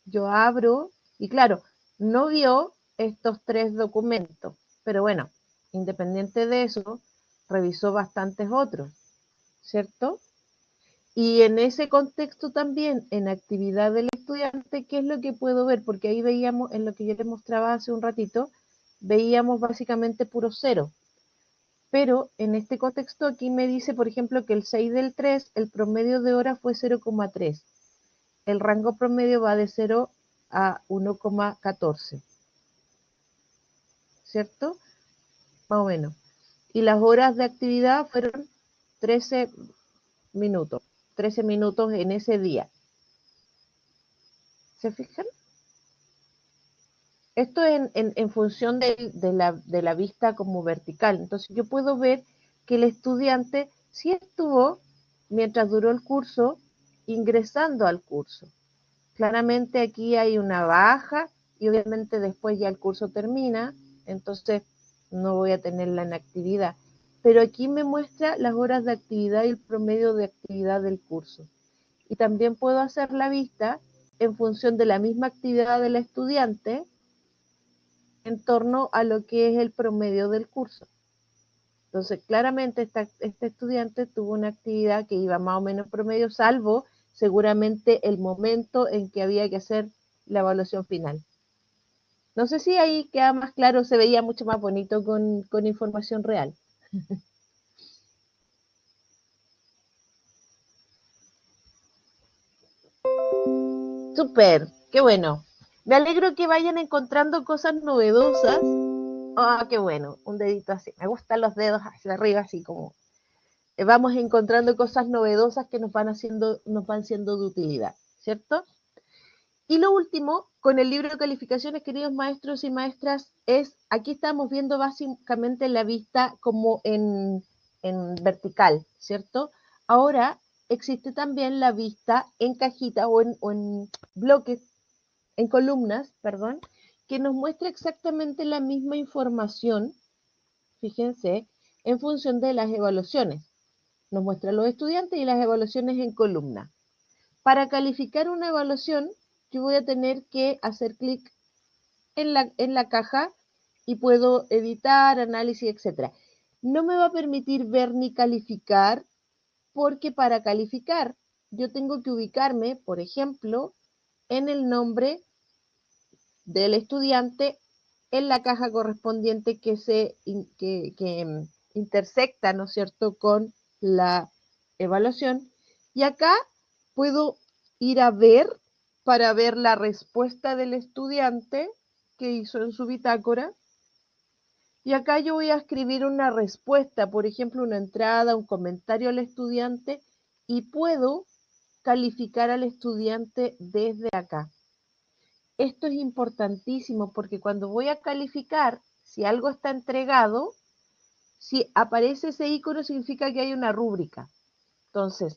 Yo abro y claro, no vio estos 3 documentos, pero bueno, independiente de eso, revisó bastantes otros, ¿cierto? Y en ese contexto también, en actividad del estudiante, ¿qué es lo que puedo ver? Porque ahí veíamos, en lo que yo les mostraba hace un ratito, veíamos básicamente puro cero. Pero en este contexto aquí me dice, por ejemplo, que el 6 del 3, el promedio de horas fue 0,3. El rango promedio va de 0 a 1,14, ¿cierto? Más o menos. Y las horas de actividad fueron 13 minutos, 13 minutos en ese día. ¿Se fijan? Esto en función de la vista como vertical. Entonces yo puedo ver que el estudiante sí estuvo, mientras duró el curso, ingresando al curso. Claramente aquí hay una baja y obviamente después ya el curso termina, entonces no voy a tener la inactividad. Pero aquí me muestra las horas de actividad y el promedio de actividad del curso. Y también puedo hacer la vista en función de la misma actividad del estudiante en torno a lo que es el promedio del curso. Entonces, claramente este estudiante tuvo una actividad que iba más o menos promedio, salvo seguramente el momento en que había que hacer la evaluación final. No sé si ahí queda más claro, se veía mucho más bonito con información real. Súper, qué bueno. Me alegro que vayan encontrando cosas novedosas. Ah, qué bueno, un dedito así. Me gustan los dedos hacia arriba, así como vamos encontrando cosas novedosas que nos van siendo de utilidad, ¿cierto? Y lo último, con el libro de calificaciones, queridos maestros y maestras, es, aquí estamos viendo básicamente la vista como en vertical, ¿cierto? Ahora existe también la vista en cajita o en bloques, en columnas, perdón, que nos muestra exactamente la misma información, fíjense, en función de las evaluaciones. Nos muestra los estudiantes y las evaluaciones en columna. Para calificar una evaluación, yo voy a tener que hacer clic en la caja y puedo editar, análisis, etc. No me va a permitir ver ni calificar porque para calificar yo tengo que ubicarme, por ejemplo, en el nombre del estudiante en la caja correspondiente que intersecta, ¿no es cierto?, con la evaluación. Y acá puedo ir a ver para ver la respuesta del estudiante que hizo en su bitácora. Y acá yo voy a escribir una respuesta, por ejemplo, una entrada, un comentario al estudiante y puedo calificar al estudiante desde acá. Esto es importantísimo porque cuando voy a calificar, si algo está entregado, si aparece ese icono significa que hay una rúbrica. Entonces,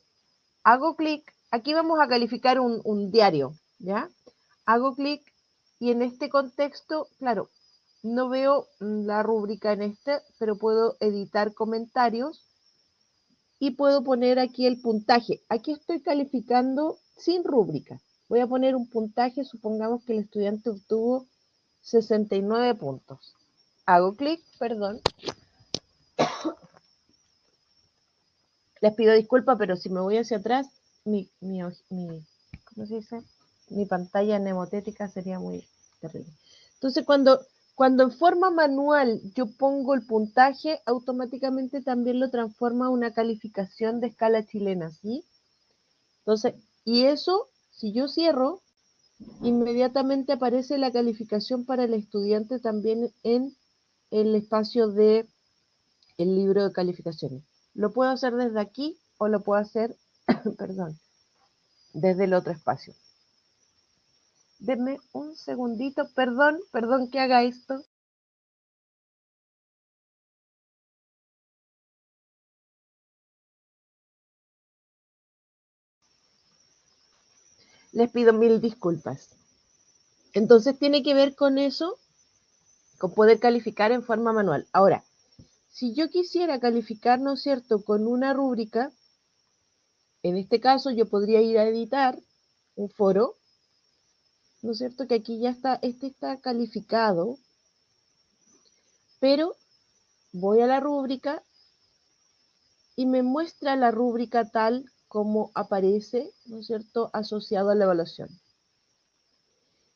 hago clic, aquí vamos a calificar un diario, ¿ya? Hago clic y en este contexto, claro, no veo la rúbrica en este, pero puedo editar comentarios y puedo poner aquí el puntaje. Aquí estoy calificando sin rúbrica. Voy a poner un puntaje, supongamos que el estudiante obtuvo 69 puntos. Hago clic, perdón. Les pido disculpas, pero si me voy hacia atrás, ¿cómo se dice? Mi pantalla mnemotética sería muy terrible. Entonces, cuando en forma manual yo pongo el puntaje, automáticamente también lo transforma a una calificación de escala chilena, ¿sí? Entonces, y eso, si yo cierro, inmediatamente aparece la calificación para el estudiante también en el espacio de el libro de calificaciones. Lo puedo hacer desde aquí o lo puedo hacer, perdón, desde el otro espacio. Denme un segundito, perdón que haga esto. Les pido mil disculpas. Entonces tiene que ver con eso, con poder calificar en forma manual. Ahora, si yo quisiera calificar, ¿no es cierto?, con una rúbrica, en este caso yo podría ir a editar un foro, ¿no es cierto?, que aquí ya está, este está calificado, pero voy a la rúbrica y me muestra la rúbrica tal como aparece, ¿no es cierto?, asociado a la evaluación.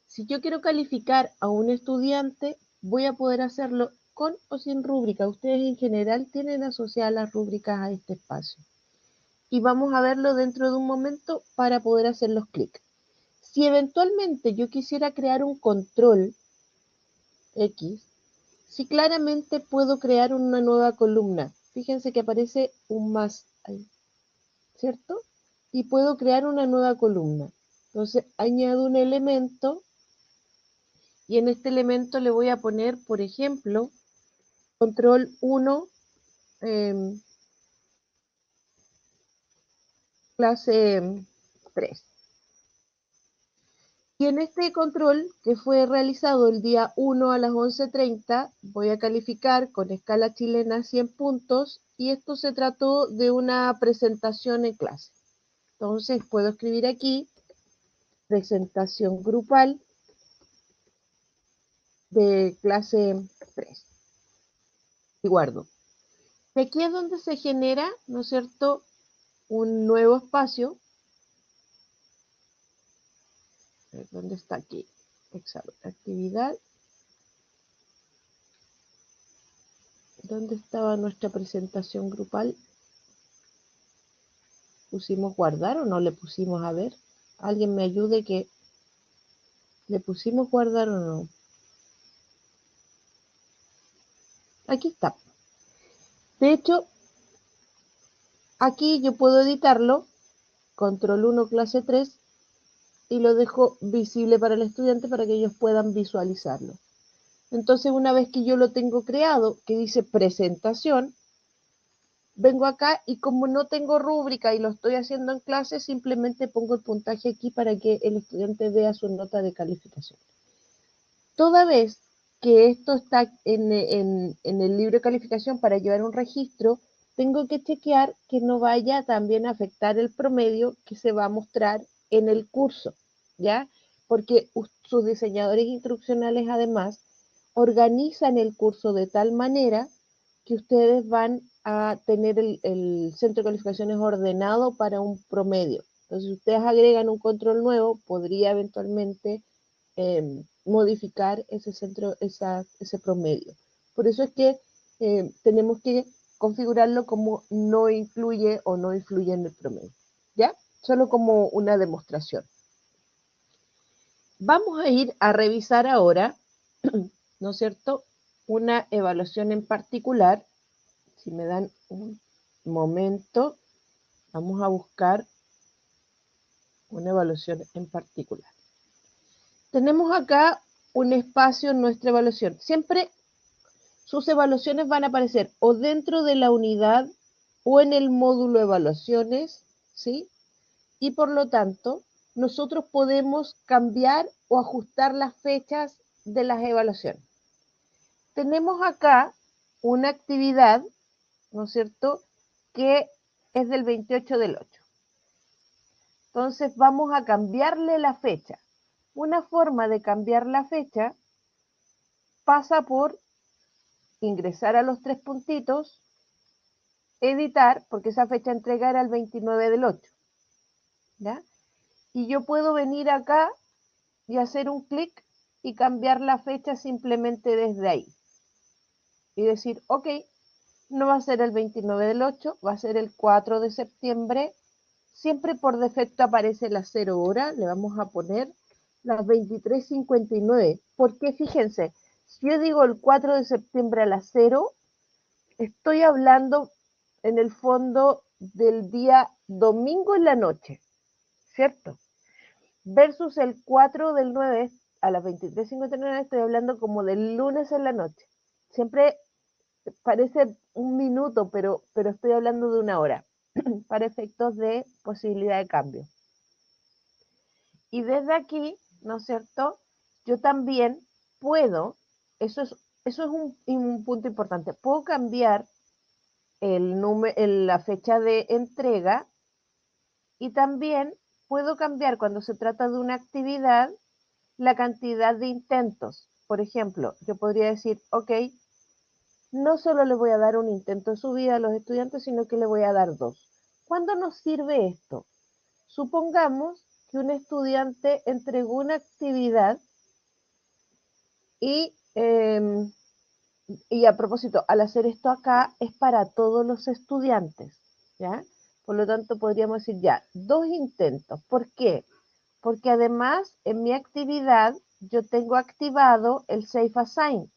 Si yo quiero calificar a un estudiante, voy a poder hacerlo con o sin rúbrica. Ustedes en general tienen asociadas las rúbricas a este espacio. Y vamos a verlo dentro de un momento para poder hacer los clics. Si eventualmente yo quisiera crear un control X, si claramente puedo crear una nueva columna. Fíjense que aparece un más ahí, ¿cierto? Y puedo crear una nueva columna. Entonces añado un elemento y en este elemento le voy a poner, por ejemplo, control 1, clase 3. Y en este control, que fue realizado el día 1 a las 11:30, voy a calificar con escala chilena 100 puntos y esto se trató de una presentación en clase. Entonces puedo escribir aquí, presentación grupal de clase 3 y guardo. Y aquí es donde se genera, ¿no es cierto?, un nuevo espacio. ¿Dónde está aquí? Actividad. ¿Dónde estaba nuestra presentación grupal? ¿Pusimos guardar o no le pusimos? A ver, alguien me ayude, que le pusimos guardar o no. Aquí está. De hecho, aquí yo puedo editarlo, control 1, clase 3, y lo dejo visible para el estudiante para que ellos puedan visualizarlo. Entonces, una vez que yo lo tengo creado, que dice presentación, vengo acá y como no tengo rúbrica y lo estoy haciendo en clase, simplemente pongo el puntaje aquí para que el estudiante vea su nota de calificación. Toda vez que esto está en el libro de calificación para llevar un registro, tengo que chequear que no vaya también a afectar el promedio que se va a mostrar en el curso, ¿ya? Porque sus diseñadores instruccionales además organizan el curso de tal manera que ustedes van a tener el centro de calificaciones ordenado para un promedio. Entonces, si ustedes agregan un control nuevo, podría eventualmente modificar ese promedio. Por eso es que tenemos que configurarlo como no incluye o no influye en el promedio. ¿Ya? Solo como una demostración. Vamos a ir a revisar ahora, ¿no es cierto?, una evaluación en particular. Si me dan un momento, vamos a buscar una evaluación en particular. Tenemos acá un espacio en nuestra evaluación. Siempre sus evaluaciones van a aparecer o dentro de la unidad o en el módulo evaluaciones, ¿sí? Y por lo tanto, nosotros podemos cambiar o ajustar las fechas de las evaluaciones. Tenemos acá una actividad, ¿no es cierto?, que es del 28 del 8. Entonces vamos a cambiarle la fecha. Una forma de cambiar la fecha pasa por ingresar a los tres puntitos, editar, porque esa fecha de entrega era el 29 del 8. ¿Ya? Y yo puedo venir acá y hacer un clic y cambiar la fecha simplemente desde ahí. Y decir, ok, no va a ser el 29 del 8, va a ser el 4 de septiembre. Siempre por defecto aparece la 0 hora, le vamos a poner las 23:59. Porque fíjense, si yo digo el 4 de septiembre a las 0, estoy hablando en el fondo del día domingo en la noche, ¿cierto? Versus el 4 del 9 a las 23:59 estoy hablando como del lunes en la noche. Siempre parece un minuto, pero estoy hablando de una hora para efectos de posibilidad de cambio. Y desde aquí, ¿no es cierto?, yo también puedo, eso es un punto importante, puedo cambiar la fecha de entrega y también puedo cambiar cuando se trata de una actividad la cantidad de intentos. Por ejemplo, yo podría decir, ok, no solo le voy a dar un intento de subida a los estudiantes, sino que le voy a dar 2. ¿Cuándo nos sirve esto? Supongamos que un estudiante entregó una actividad y a propósito, al hacer esto acá es para todos los estudiantes, ¿ya? Por lo tanto, podríamos decir ya, 2 intentos. ¿Por qué? Porque además en mi actividad yo tengo activado el Safe Assign,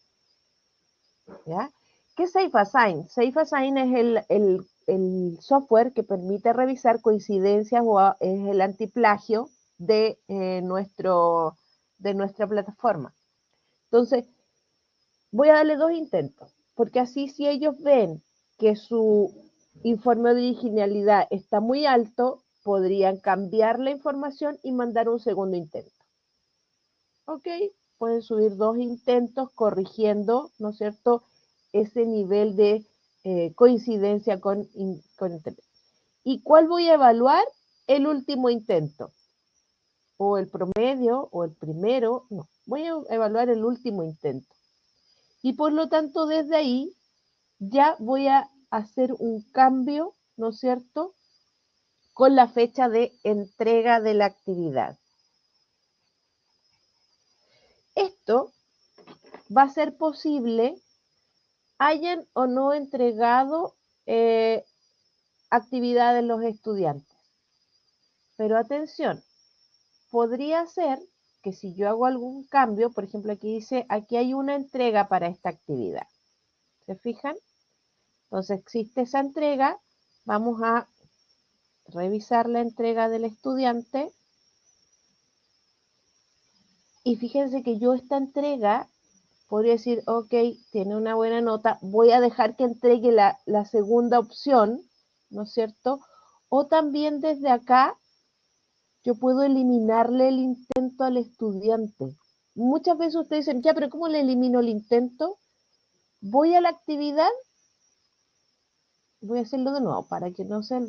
¿ya? ¿Qué es Safe Assign? Safe Assign es el software que permite revisar coincidencias o es el antiplagio de nuestra plataforma. Entonces, voy a darle 2 intentos, porque así si ellos ven que su informe de originalidad está muy alto, podrían cambiar la información y mandar un segundo intento. Ok, pueden subir 2 intentos corrigiendo, ¿no es cierto?, ese nivel de coincidencia con Internet. ¿Y cuál voy a evaluar? El último intento, o el promedio, o el primero, no, voy a evaluar el último intento. Y por lo tanto, desde ahí ya voy a hacer un cambio, ¿no es cierto?, con la fecha de entrega de la actividad. Esto va a ser posible hayan o no entregado actividades los estudiantes. Pero atención, podría ser que si yo hago algún cambio, por ejemplo, aquí dice, aquí hay una entrega para esta actividad. ¿Se fijan? Entonces existe esa entrega, vamos a revisar la entrega del estudiante y fíjense que yo esta entrega podría decir, ok, tiene una buena nota, voy a dejar que entregue la segunda opción, ¿no es cierto? O también desde acá yo puedo eliminarle el intento al estudiante. Muchas veces ustedes dicen, ya, pero ¿cómo le elimino el intento? Voy a la actividad, voy a hacerlo de nuevo para que no se...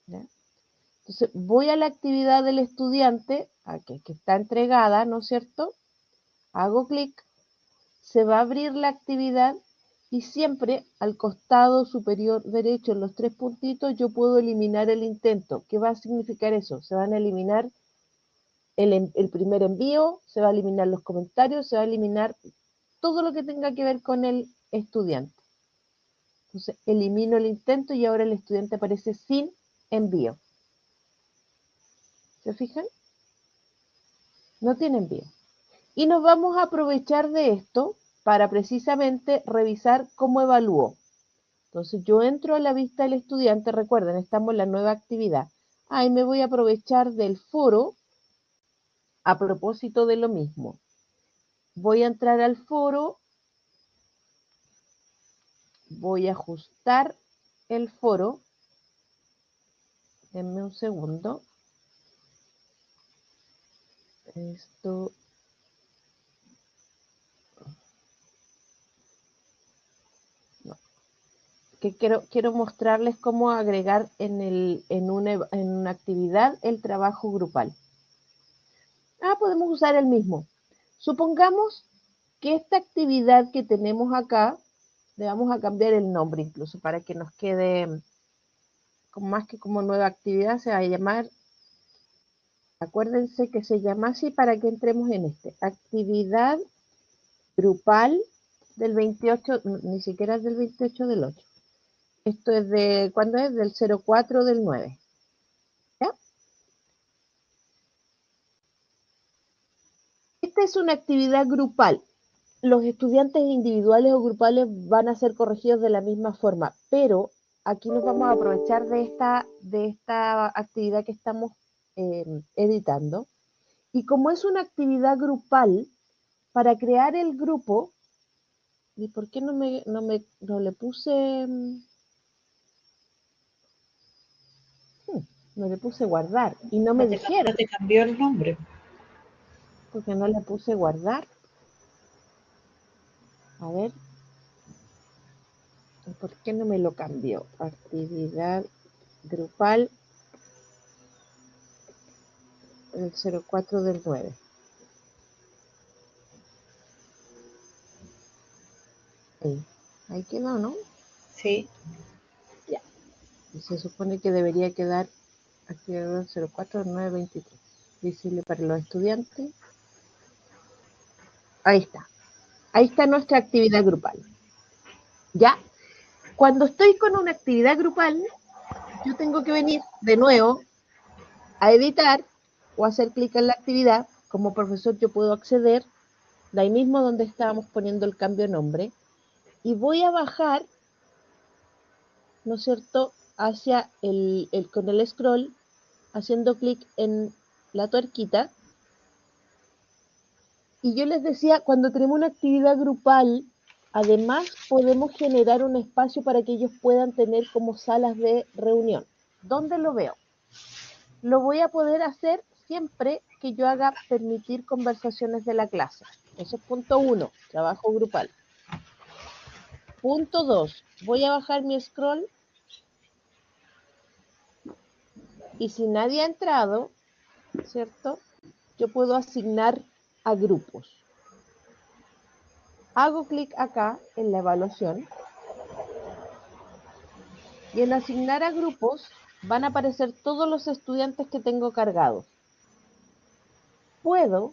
¿ya? Entonces, voy a la actividad del estudiante, que está entregada, ¿no es cierto? Hago clic, se va a abrir la actividad y siempre al costado superior derecho, en los tres puntitos, yo puedo eliminar el intento. ¿Qué va a significar eso? Se van a eliminar el primer envío, se va a eliminar los comentarios, se va a eliminar todo lo que tenga que ver con el estudiante. Entonces, elimino el intento y ahora el estudiante aparece sin envío. ¿Se fijan? No tiene envío. Y nos vamos a aprovechar de esto para precisamente revisar cómo evalúo. Entonces yo entro a la vista del estudiante, recuerden, estamos en la nueva actividad. Ahí me voy a aprovechar del foro a propósito de lo mismo. Voy a entrar al foro, voy a ajustar el foro. Denme un segundo. Esto... No. Que quiero mostrarles cómo agregar en una actividad el trabajo grupal. Podemos usar el mismo. Supongamos que esta actividad que tenemos acá, le vamos a cambiar el nombre incluso para que nos quede más que como nueva actividad, se va a llamar, acuérdense que se llama así para que entremos en actividad grupal del 28, ni siquiera es del 28 del 8. Esto es de, ¿cuándo es? Del 04 del 9. ¿Ya? Esta es una actividad grupal. Los estudiantes individuales o grupales van a ser corregidos de la misma forma, pero aquí nos vamos a aprovechar de esta actividad que estamos editando. Y como es una actividad grupal, para crear el grupo, ¿y por qué no le puse... no le puse guardar y no me dijeron? No te cambió el nombre. Porque no le puse guardar. A ver. ¿Por qué no me lo cambió? Actividad grupal el 04 del 9. Ahí quedó, ¿no? Sí. Ya. Y se supone que debería quedar actividad 04 del 9 23. Visible para los estudiantes. Ahí está. Ahí está nuestra actividad grupal. ¿Ya? Cuando estoy con una actividad grupal, yo tengo que venir de nuevo a editar o hacer clic en la actividad. Como profesor yo puedo acceder de ahí mismo donde estábamos poniendo el cambio de nombre y voy a bajar, ¿no es cierto?, hacia con el scroll, haciendo clic en la tuerquita. Y yo les decía, cuando tenemos una actividad grupal, además podemos generar un espacio para que ellos puedan tener como salas de reunión. ¿Dónde lo veo? Lo voy a poder hacer siempre que yo haga permitir conversaciones de la clase. Eso es punto 1, trabajo grupal. Punto 2, voy a bajar mi scroll y si nadie ha entrado, ¿cierto? Yo puedo asignar a grupos. Hago clic acá en la evaluación y en asignar a grupos van a aparecer todos los estudiantes que tengo cargados. Puedo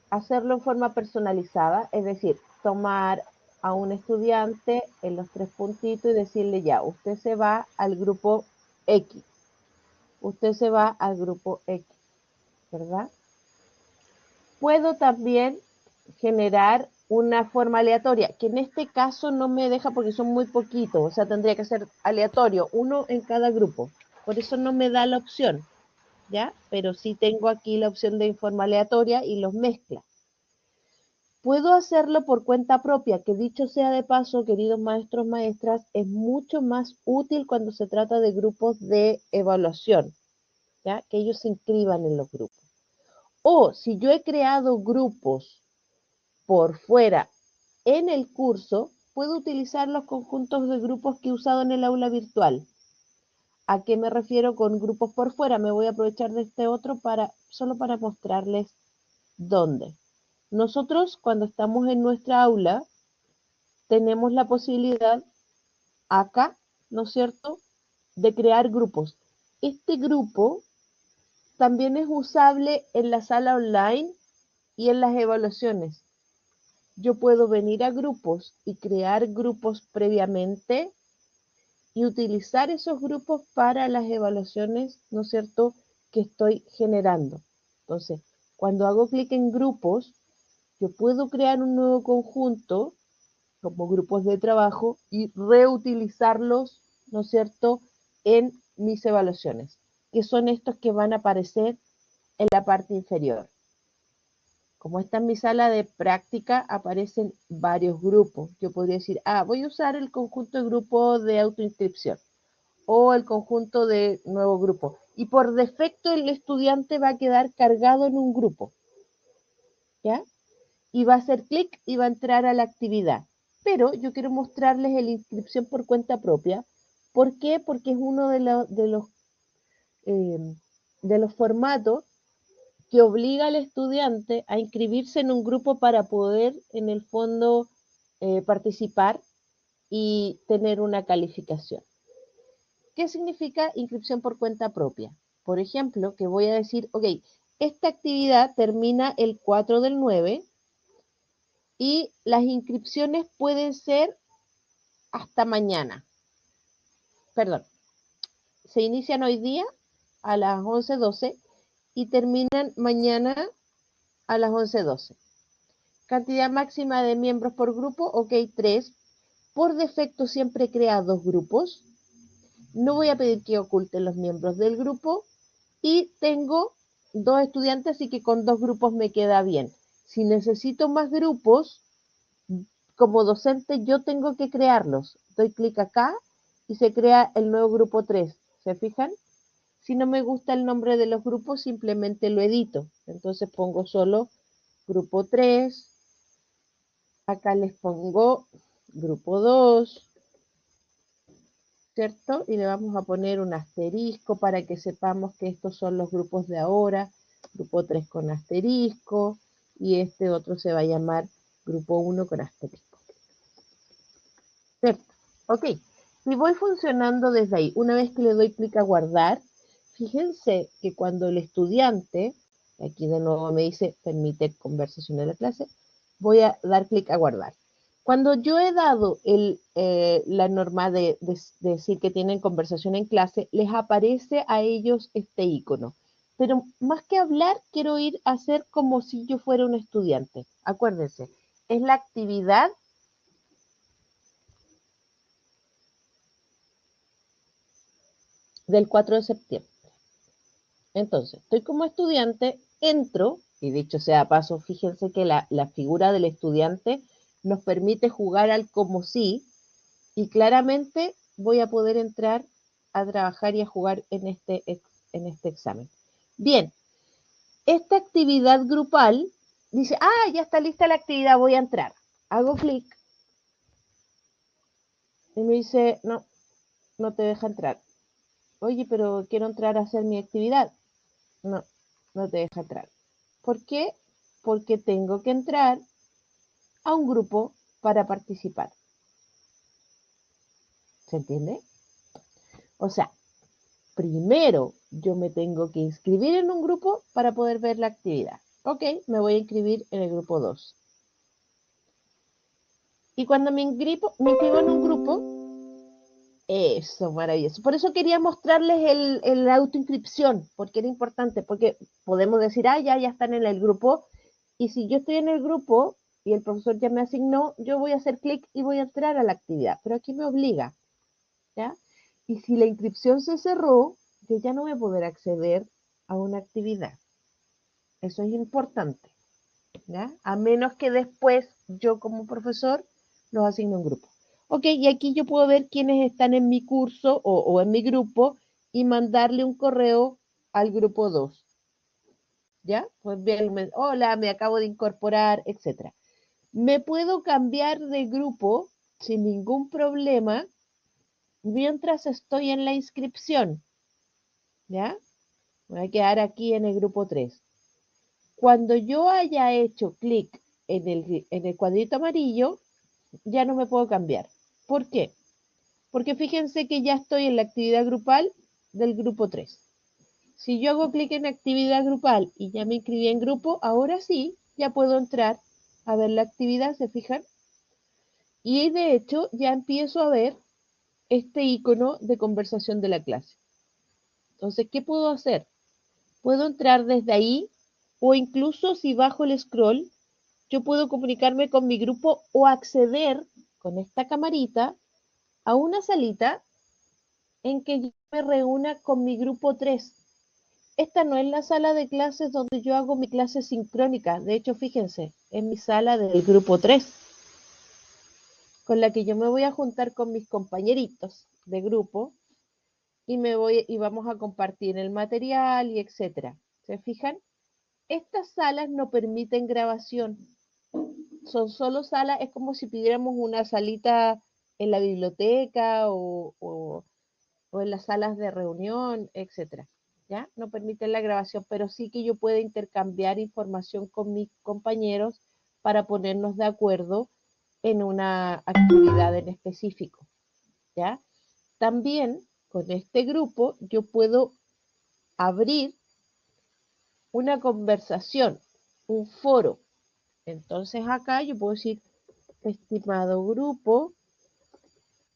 hacerlo en forma personalizada, es decir, tomar a un estudiante en los 3 puntitos y decirle ya, usted se va al grupo X, usted se va al grupo X, ¿verdad? Puedo también generar una forma aleatoria, que en este caso no me deja porque son muy poquitos, o sea, tendría que ser aleatorio, uno en cada grupo. Por eso no me da la opción, ¿ya? Pero sí tengo aquí la opción de forma aleatoria y los mezcla. Puedo hacerlo por cuenta propia, que dicho sea de paso, queridos maestros, maestras, es mucho más útil cuando se trata de grupos de evaluación, ¿ya? Que ellos se inscriban en los grupos. O si yo he creado grupos por fuera en el curso, puedo utilizar los conjuntos de grupos que he usado en el aula virtual. ¿A qué me refiero con grupos por fuera? Me voy a aprovechar de este otro solo para mostrarles dónde. Nosotros, cuando estamos en nuestra aula, tenemos la posibilidad acá, ¿no es cierto?, de crear grupos. Este grupo también es usable en la sala online y en las evaluaciones. Yo puedo venir a grupos y crear grupos previamente y utilizar esos grupos para las evaluaciones, ¿no es cierto?, que estoy generando. Entonces, cuando hago clic en grupos, yo puedo crear un nuevo conjunto como grupos de trabajo y reutilizarlos, ¿no es cierto?, en mis evaluaciones, que son estos que van a aparecer en la parte inferior. Como está en mi sala de práctica, aparecen varios grupos. Yo podría decir, voy a usar el conjunto de grupo de autoinscripción o el conjunto de nuevo grupo. Y por defecto el estudiante va a quedar cargado en un grupo, ¿ya? Y va a hacer clic y va a entrar a la actividad. Pero yo quiero mostrarles la inscripción por cuenta propia. ¿Por qué? Porque es uno de los formatos que obliga al estudiante a inscribirse en un grupo para poder, en el fondo, participar y tener una calificación. ¿Qué significa inscripción por cuenta propia? Por ejemplo, que voy a decir, ok, esta actividad termina el 4 del 9 y las inscripciones pueden ser hasta mañana. Perdón, se inician hoy día a las 11:12 y terminan mañana a las 11:12. Cantidad máxima de miembros por grupo, ok, 3. Por defecto siempre crea 2 grupos. No voy a pedir que oculten los miembros del grupo. Y tengo 2 estudiantes, así que con 2 grupos me queda bien. Si necesito más grupos, como docente yo tengo que crearlos. Doy clic acá y se crea el nuevo grupo 3. ¿Se fijan? Si no me gusta el nombre de los grupos, simplemente lo edito. Entonces pongo solo grupo 3. Acá les pongo grupo 2, ¿cierto? Y le vamos a poner un asterisco para que sepamos que estos son los grupos de ahora. Grupo 3 con asterisco y este otro se va a llamar grupo 1 con asterisco. ¿Cierto? Ok. Si voy funcionando desde ahí, una vez que le doy clic a guardar, fíjense que cuando el estudiante, aquí de nuevo me dice permite conversación en la clase, voy a dar clic a guardar. Cuando yo he dado la norma de decir que tienen conversación en clase, les aparece a ellos este icono. Pero más que hablar, quiero ir a hacer como si yo fuera un estudiante. Acuérdense, es la actividad del 4 de septiembre. Entonces, estoy como estudiante, entro, y dicho sea de paso, fíjense que la figura del estudiante nos permite jugar al como si, y claramente voy a poder entrar a trabajar y a jugar en este examen. Bien, esta actividad grupal dice, ya está lista la actividad, voy a entrar. Hago clic y me dice, no, no te deja entrar. Oye, pero quiero entrar a hacer mi actividad. No, no te deja entrar. ¿Por qué? Porque tengo que entrar a un grupo para participar. ¿Se entiende? O sea, primero yo me tengo que inscribir en un grupo para poder ver la actividad. Ok, me voy a inscribir en el grupo 2. Y cuando me inscribo en un grupo, eso, maravilloso. Por eso quería mostrarles la autoinscripción, porque era importante, porque podemos decir, ah, ya están en el grupo, y si yo estoy en el grupo y el profesor ya me asignó, yo voy a hacer clic y voy a entrar a la actividad, pero aquí me obliga, ¿ya? Y si la inscripción se cerró, yo ya no voy a poder acceder a una actividad. Eso es importante, ¿ya? A menos que después yo como profesor los asigne un grupo. Ok, y aquí yo puedo ver quiénes están en mi curso o en mi grupo y mandarle un correo al grupo 2. ¿Ya? Pues bien, hola, me acabo de incorporar, etcétera. Me puedo cambiar de grupo sin ningún problema mientras estoy en la inscripción. ¿Ya? Voy a quedar aquí en el grupo 3. Cuando yo haya hecho clic en el cuadrito amarillo, ya no me puedo cambiar. ¿Por qué? Porque fíjense que ya estoy en la actividad grupal del grupo 3. Si yo hago clic en actividad grupal y ya me inscribí en grupo, ahora sí, ya puedo entrar a ver la actividad, ¿se fijan? Y de hecho ya empiezo a ver este icono de conversación de la clase. Entonces, ¿qué puedo hacer? Puedo entrar desde ahí o incluso si bajo el scroll, yo puedo comunicarme con mi grupo o acceder con esta camarita a una salita en que yo me reúna con mi grupo 3. Esta no es la sala de clases donde yo hago mi clase sincrónica. De hecho, fíjense, es mi sala del grupo 3, con la que yo me voy a juntar con mis compañeritos de grupo y vamos a compartir el material y etcétera. ¿Se fijan? Estas salas no permiten grabación. Son solo salas, es como si pidiéramos una salita en la biblioteca o en las salas de reunión, etcétera. ¿Ya? No permiten la grabación, pero sí que yo puedo intercambiar información con mis compañeros para ponernos de acuerdo en una actividad en específico. ¿Ya? También con este grupo yo puedo abrir una conversación, un foro. Entonces acá yo puedo decir, estimado grupo,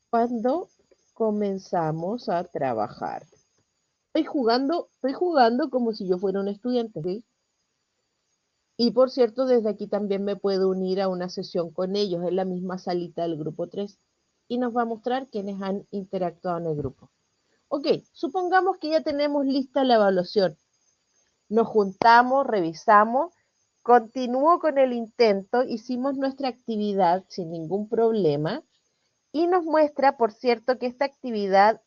¿cuándo comenzamos a trabajar? Estoy jugando como si yo fuera un estudiante, ¿sí? Y por cierto, desde aquí también me puedo unir a una sesión con ellos en la misma salita del grupo 3 y nos va a mostrar quiénes han interactuado en el grupo. Ok, supongamos que ya tenemos lista la evaluación. Nos juntamos, revisamos, continúo con el intento, hicimos nuestra actividad sin ningún problema y nos muestra, por cierto, que esta actividad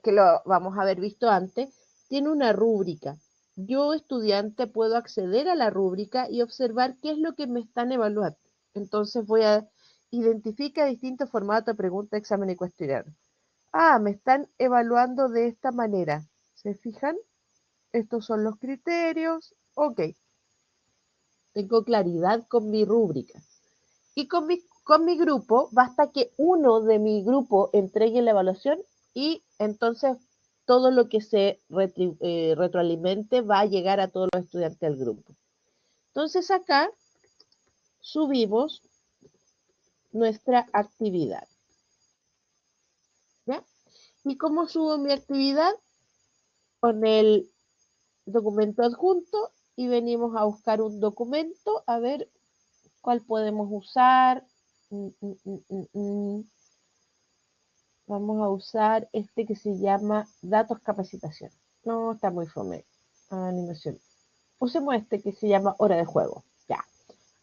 que lo vamos a haber visto antes, tiene una rúbrica. Yo, estudiante, puedo acceder a la rúbrica y observar qué es lo que me están evaluando. Entonces voy a identificar distintos formatos de pregunta, examen y cuestionario. Ah, me están evaluando de esta manera. ¿Se fijan? Estos son los criterios. Ok. Tengo claridad con mi rúbrica. Y con mi grupo, basta que uno de mi grupo entregue la evaluación y entonces todo lo que se retroalimente va a llegar a todos los estudiantes del grupo. Entonces acá subimos nuestra actividad. ¿Ya? ¿Y cómo subo mi actividad? Con el documento adjunto y venimos a buscar un documento a ver cuál podemos usar. Vamos a usar este que se llama datos capacitación. No, está muy fome. Animación. Usemos este que se llama hora de juego. Ya.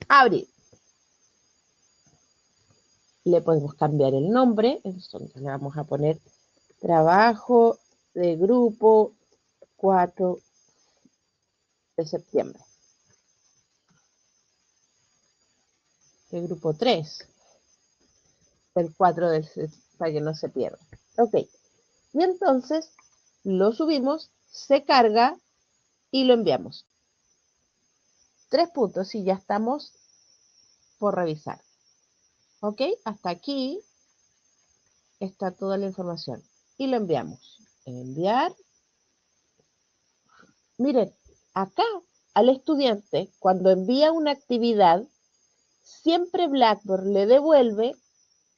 Abrir. Le podemos cambiar el nombre. Entonces le vamos a poner trabajo de grupo 4 de septiembre. El grupo 3 del 4 de para que no se pierda. Ok. Y entonces lo subimos, se carga y lo enviamos. 3 puntos y ya estamos por revisar. Ok, hasta aquí está toda la información. Y lo enviamos. Enviar. Miren, acá al estudiante, cuando envía una actividad, siempre Blackboard le devuelve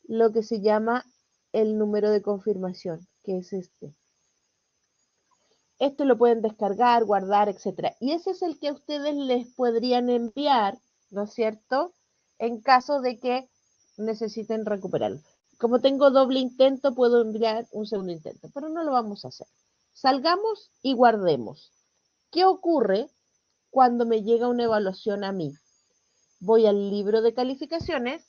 lo que se llama el número de confirmación, que es este. Esto lo pueden descargar, guardar, etc. Y ese es el que a ustedes les podrían enviar, ¿no es cierto?, en caso de que necesiten recuperarlo. Como tengo doble intento, puedo enviar un segundo intento, pero no lo vamos a hacer. Salgamos y guardemos. ¿Qué ocurre cuando me llega una evaluación a mí? Voy al libro de calificaciones.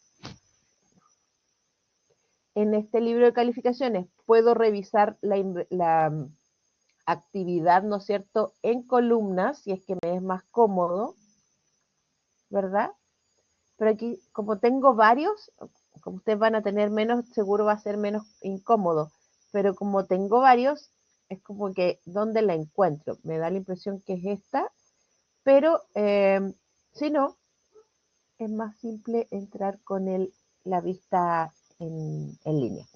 En este libro de calificaciones puedo revisar la actividad, ¿no es cierto?, en columnas, si es que me es más cómodo, ¿verdad? Pero aquí, como tengo varios, como ustedes van a tener menos, seguro va a ser menos incómodo, pero como tengo varios, es como que, ¿dónde la encuentro? Me da la impresión que es esta, pero si no, es más simple entrar con la vista en línea.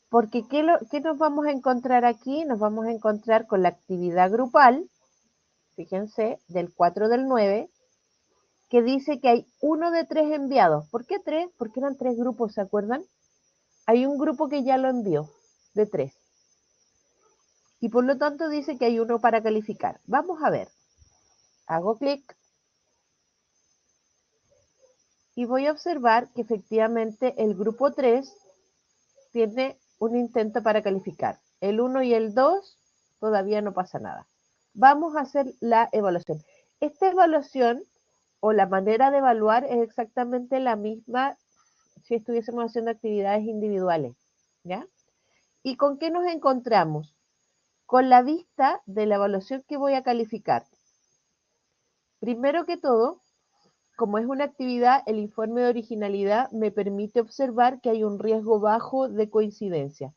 Porque ¿qué nos vamos a encontrar aquí? Nos vamos a encontrar con la actividad grupal, fíjense, del 4 del 9, que dice que hay 1 de 3 enviados. ¿Por qué 3? Porque eran 3 grupos, ¿se acuerdan? Hay un grupo que ya lo envió, de 3. Y por lo tanto dice que hay 1 para calificar. Vamos a ver. Hago clic. Y voy a observar que efectivamente el grupo 3 tiene un intento para calificar. El 1 y el 2 todavía no pasa nada. Vamos a hacer la evaluación. Esta evaluación o la manera de evaluar es exactamente la misma si estuviésemos haciendo actividades individuales, ¿ya? ¿Y con qué nos encontramos? Con la vista de la evaluación que voy a calificar. Primero que todo, como es una actividad, el informe de originalidad me permite observar que hay un riesgo bajo de coincidencia.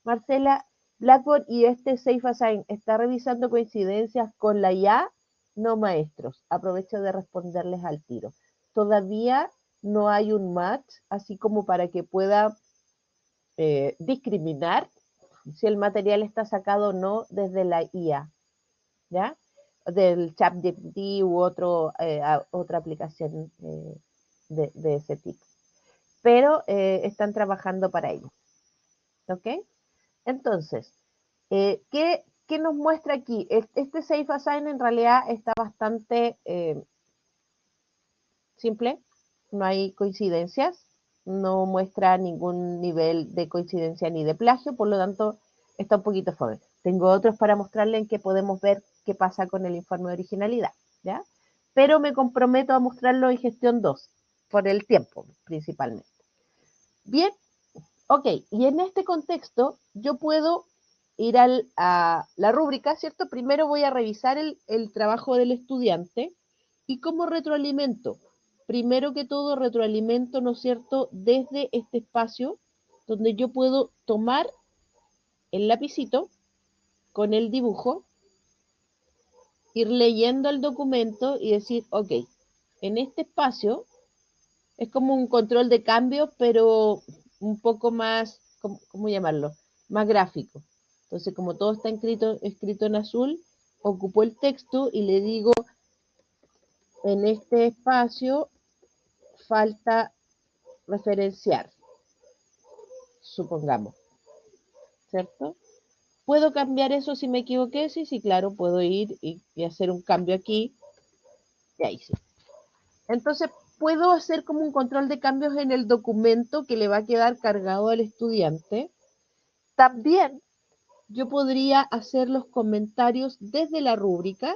Marcela, Blackboard y este Safe Assign, ¿está revisando coincidencias con la IA? No, maestros. Aprovecho de responderles al tiro. Todavía no hay un match, así como para que pueda discriminar si el material está sacado o no desde la IA, ¿ya? Del ChatGPT u otra aplicación de ese tipo. Pero están trabajando para ello. ¿Ok? Entonces, ¿qué nos muestra aquí? Este Safe Assign en realidad está bastante simple, no hay coincidencias, no muestra ningún nivel de coincidencia ni de plagio, por lo tanto está un poquito fome. Tengo otros para mostrarles en que podemos ver qué pasa con el informe de originalidad, ¿ya? Pero me comprometo a mostrarlo en gestión 2, por el tiempo principalmente. Bien, ok, y en este contexto yo puedo ir a la rúbrica, ¿cierto? Primero voy a revisar el trabajo del estudiante y cómo retroalimento. Primero que todo retroalimento, ¿no es cierto?, desde este espacio donde yo puedo tomar el lapicito con el dibujo, ir leyendo el documento y decir, ok, en este espacio es como un control de cambio, pero un poco más, ¿cómo llamarlo? Más gráfico. Entonces, como todo está escrito en azul, ocupo el texto y le digo, en este espacio falta referenciar, supongamos, ¿cierto? ¿Puedo cambiar eso si me equivoqué? Sí, sí, claro, puedo ir y hacer un cambio aquí. Ya hice. Entonces, puedo hacer como un control de cambios en el documento que le va a quedar cargado al estudiante. También yo podría hacer los comentarios desde la rúbrica,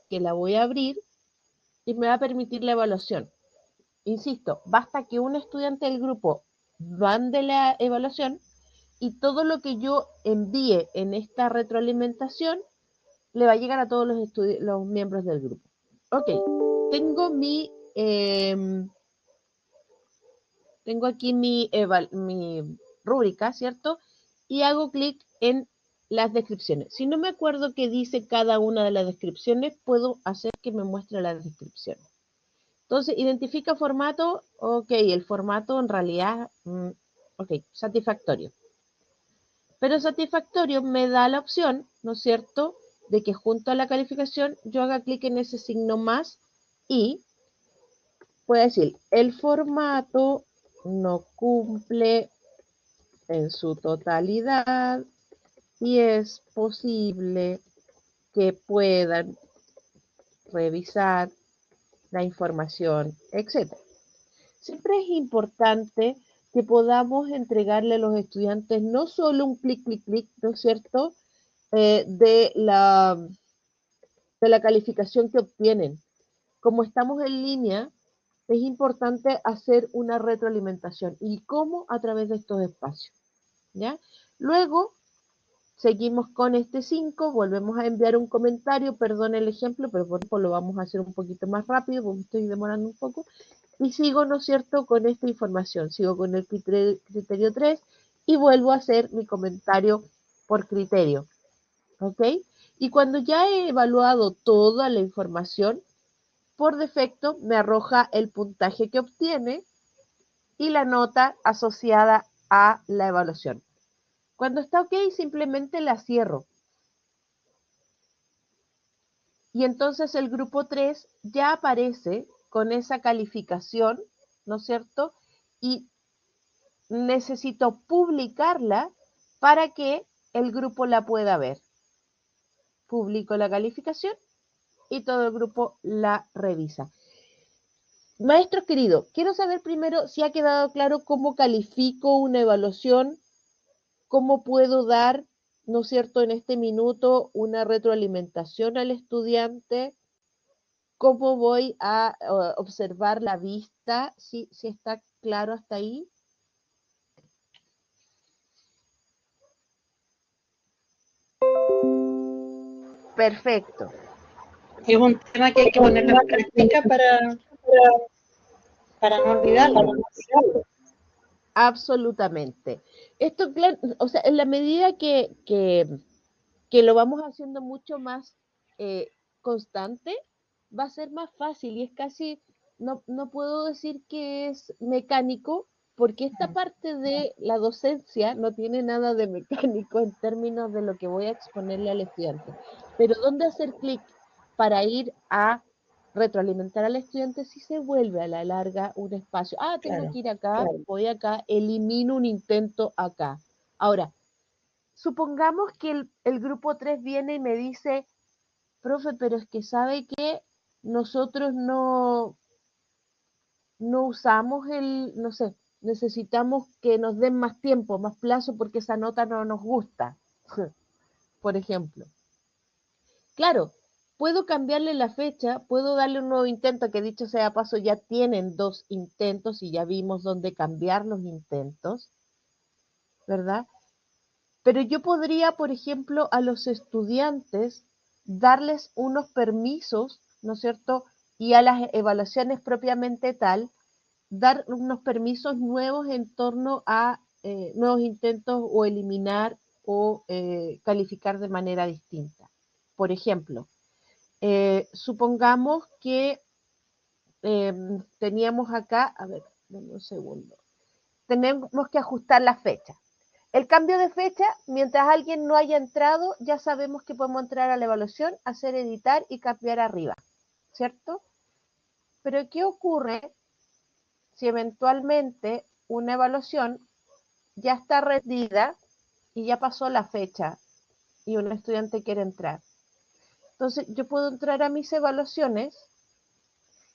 que la voy a abrir, y me va a permitir la evaluación. Insisto, basta que un estudiante del grupo mande la evaluación y todo lo que yo envíe en esta retroalimentación le va a llegar a todos los miembros del grupo. Ok, tengo tengo aquí mi rúbrica, ¿cierto? Y hago clic en las descripciones. Si no me acuerdo qué dice cada una de las descripciones, puedo hacer que me muestre las descripciones. Entonces, identifica formato. Ok, el formato en realidad, ok, satisfactorio. Pero satisfactorio me da la opción, ¿no es cierto?, de que junto a la calificación yo haga clic en ese signo más y puede decir, el formato no cumple en su totalidad y es posible que puedan revisar la información, etc. Siempre es importante que podamos entregarle a los estudiantes no solo un clic, clic, clic, ¿no es cierto?, de la calificación que obtienen. Como estamos en línea, es importante hacer una retroalimentación. ¿Y cómo? A través de estos espacios, ¿ya? Luego, seguimos con este 5, volvemos a enviar un comentario, perdón el ejemplo, pero por ejemplo lo vamos a hacer un poquito más rápido, porque estoy demorando un poco, y sigo, ¿no es cierto?, con esta información, sigo con el criterio 3 y vuelvo a hacer mi comentario por criterio, ¿ok? Y cuando ya he evaluado toda la información, por defecto me arroja el puntaje que obtiene y la nota asociada a la evaluación. Cuando está ok, simplemente la cierro. Y entonces el grupo 3 ya aparece con esa calificación, ¿no es cierto? Y necesito publicarla para que el grupo la pueda ver. Publico la calificación y todo el grupo la revisa. Maestro querido, quiero saber primero si ha quedado claro cómo califico una evaluación, cómo puedo dar, ¿no es cierto?, en este minuto una retroalimentación al estudiante, cómo voy a observar la vista, si está claro hasta ahí. Perfecto. Es un tema que hay que ponerlo en práctica para no olvidarlo. Absolutamente. Esto, o sea, en la medida que lo vamos haciendo mucho más constante, va a ser más fácil y es casi, no puedo decir que es mecánico, porque esta parte de la docencia no tiene nada de mecánico en términos de lo que voy a exponerle al estudiante. Pero ¿dónde hacer clic para ir a retroalimentar al estudiante si se vuelve a la larga un espacio? Ah, tengo Claro. que ir acá, voy acá, elimino un intento acá. Ahora, supongamos que el grupo 3 viene y me dice, profe, pero es que sabe que nosotros no usamos no sé, necesitamos que nos den más tiempo, más plazo, porque esa nota no nos gusta, por ejemplo. Claro, puedo cambiarle la fecha, puedo darle un nuevo intento, que dicho sea paso, ya tienen 2 intentos y ya vimos dónde cambiar los intentos, ¿verdad? Pero yo podría, por ejemplo, a los estudiantes darles unos permisos, ¿no es cierto? Y a las evaluaciones propiamente tal, dar unos permisos nuevos en torno a nuevos intentos o eliminar o calificar de manera distinta. Por ejemplo, supongamos que teníamos acá, a ver, dame un segundo, tenemos que ajustar la fecha. El cambio de fecha, mientras alguien no haya entrado, ya sabemos que podemos entrar a la evaluación, hacer editar y cambiar arriba, ¿cierto? Pero ¿qué ocurre si eventualmente una evaluación ya está rendida y ya pasó la fecha y un estudiante quiere entrar? Entonces yo puedo entrar a mis evaluaciones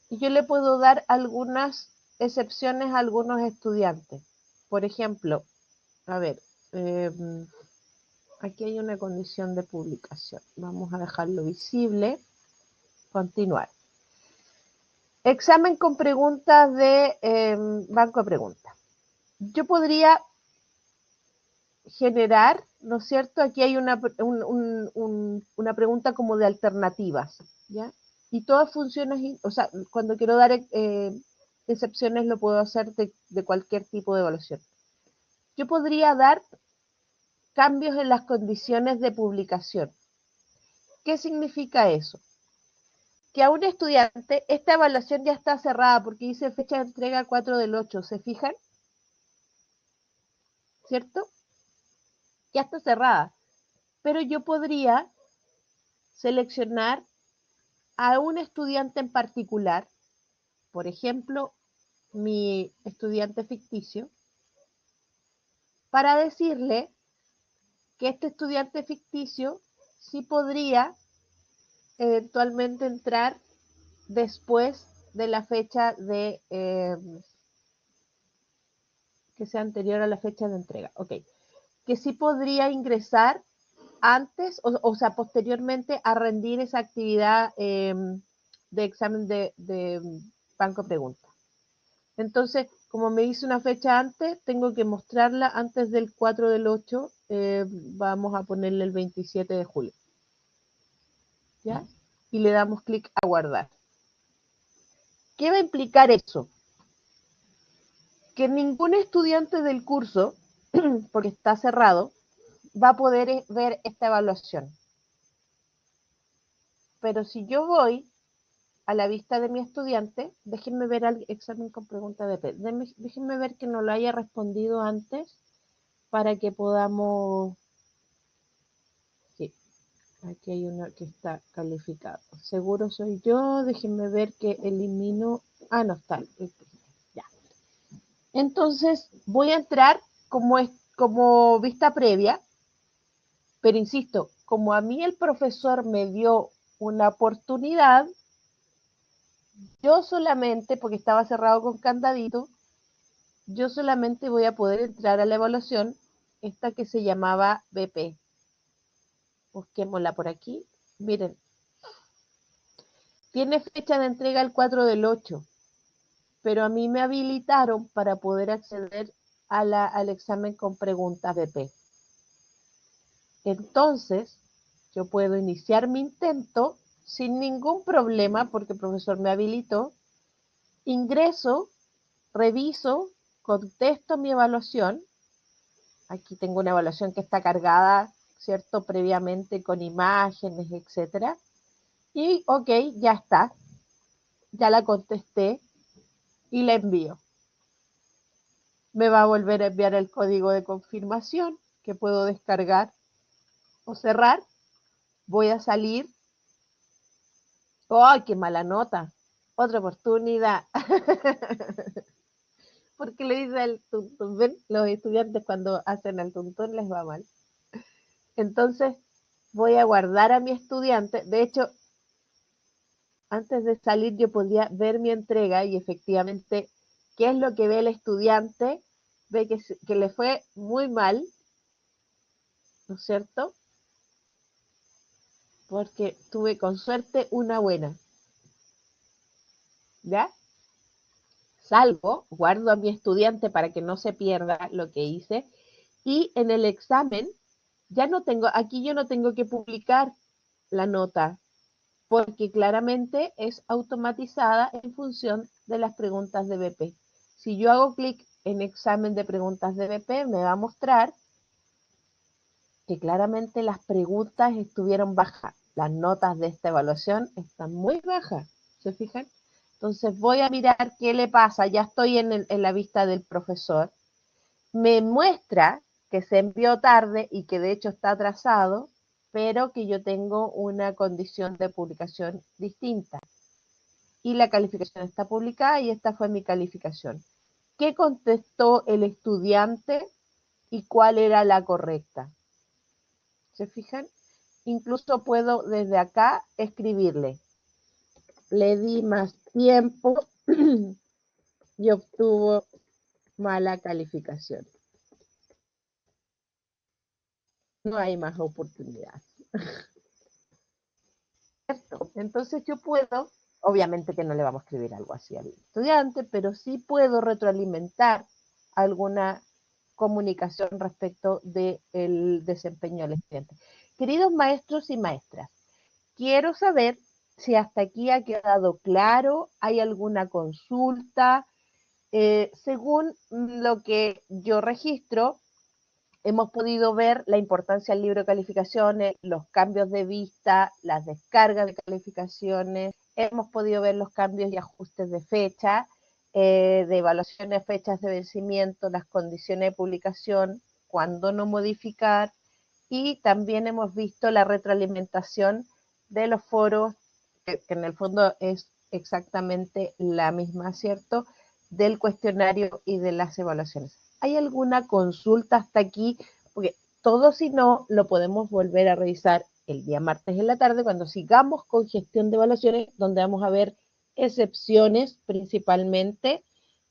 y yo le puedo dar algunas excepciones a algunos estudiantes. Por ejemplo, a ver, aquí hay una condición de publicación. Vamos a dejarlo visible. Continuar. Examen con preguntas de banco de preguntas. Yo podría generar, ¿no es cierto? Aquí hay una pregunta como de alternativas, ¿ya? Y todas funciones, o sea, cuando quiero dar excepciones lo puedo hacer de cualquier tipo de evaluación. Yo podría dar cambios en las condiciones de publicación. ¿Qué significa eso? Que a un estudiante, esta evaluación ya está cerrada porque dice fecha de entrega 4/8, ¿se fijan? ¿Cierto? Ya está cerrada. Pero yo podría seleccionar a un estudiante en particular por ejemplo, mi estudiante ficticio, para decirle que este estudiante ficticio sí podría eventualmente entrar después de la fecha de que sea anterior a la fecha de entrega. Ok, que sí podría ingresar antes, o sea, posteriormente a rendir esa actividad de examen de banco pregunta. Entonces, como me hice una fecha antes, tengo que mostrarla antes del 4 del 8, vamos a ponerle el 27 de julio. ¿Ya? Y le damos clic a guardar. ¿Qué va a implicar eso? Que ningún estudiante del curso, porque está cerrado, va a poder ver esta evaluación. Pero si yo voy a la vista de mi estudiante, déjenme ver el examen con pregunta de P. Déjenme ver que no lo haya respondido antes para que podamos... Sí, aquí hay uno que está calificado. Seguro soy yo, déjenme ver que elimino... Ah, no está. Ya. Entonces voy a entrar como vista previa, pero insisto, como a mí el profesor me dio una oportunidad, yo solamente, porque estaba cerrado con candadito, yo solamente voy a poder entrar a la evaluación, esta que se llamaba BP. Busquémosla por aquí. Miren, tiene fecha de entrega el 4 del 8, pero a mí me habilitaron para poder acceder al examen con preguntas BP. Entonces, yo puedo iniciar mi intento sin ningún problema porque el profesor me habilitó. Ingreso, reviso, contesto mi evaluación. Aquí tengo una evaluación que está cargada, ¿cierto? Previamente con imágenes, etcétera. Y, ok, ya está. Ya la contesté y la envío. Me va a volver a enviar el código de confirmación que puedo descargar o cerrar. Voy a salir. ¡Ay, qué mala nota! Otra oportunidad. Porque le dice el tuntún. ¿Ven? Los estudiantes cuando hacen el tuntún les va mal. Entonces voy a guardar a mi estudiante. De hecho, antes de salir yo podía ver mi entrega y efectivamente, ¿qué es lo que ve el estudiante? Ve que le fue muy mal, ¿no es cierto? Porque tuve con suerte una buena. ¿Ya? Salgo, guardo a mi estudiante para que no se pierda lo que hice y en el examen ya no tengo, aquí yo no tengo que publicar la nota porque claramente es automatizada en función de las preguntas de BP. Si yo hago clic en examen de preguntas de BP, me va a mostrar que claramente las preguntas estuvieron bajas. Las notas de esta evaluación están muy bajas, ¿se fijan? Entonces voy a mirar qué le pasa, ya estoy en la vista del profesor. Me muestra que se envió tarde y que de hecho está atrasado, pero que yo tengo una condición de publicación distinta. Y la calificación está publicada y esta fue mi calificación. ¿Qué contestó el estudiante y cuál era la correcta? ¿Se fijan? Incluso puedo desde acá escribirle. Le di más tiempo y obtuvo mala calificación. No hay más oportunidad. ¿Cierto? Entonces yo puedo, obviamente que no le vamos a escribir algo así al estudiante, pero sí puedo retroalimentar alguna comunicación respecto del desempeño del estudiante. Queridos maestros y maestras, quiero saber si hasta aquí ha quedado claro, hay alguna consulta. Según lo que yo registro, hemos podido ver la importancia del libro de calificaciones, los cambios de vista, las descargas de calificaciones, hemos podido ver los cambios y ajustes de fecha, de evaluaciones, fechas de vencimiento, las condiciones de publicación, cuándo no modificar, y también hemos visto la retroalimentación de los foros, que en el fondo es exactamente la misma, ¿cierto? Del cuestionario y de las evaluaciones. ¿Hay alguna consulta hasta aquí? Porque todo, si no, lo podemos volver a revisar el día martes en la tarde cuando sigamos con gestión de evaluaciones, donde vamos a ver excepciones principalmente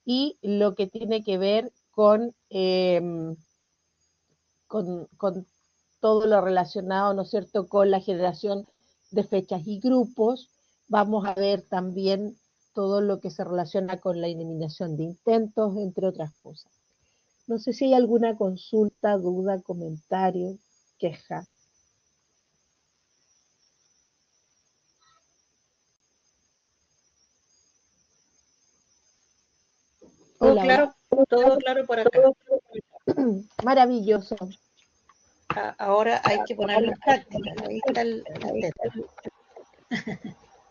y lo que tiene que ver con todo lo relacionado, ¿no es cierto?, con la generación de fechas y grupos. Vamos a ver también todo lo que se relaciona con la eliminación de intentos, entre otras cosas. No sé si hay alguna consulta, duda, comentario, queja. Todo Hola, claro, hola. todo claro por acá. Maravilloso. Ahora hay que ponerlo en práctica. Ahí está el tema.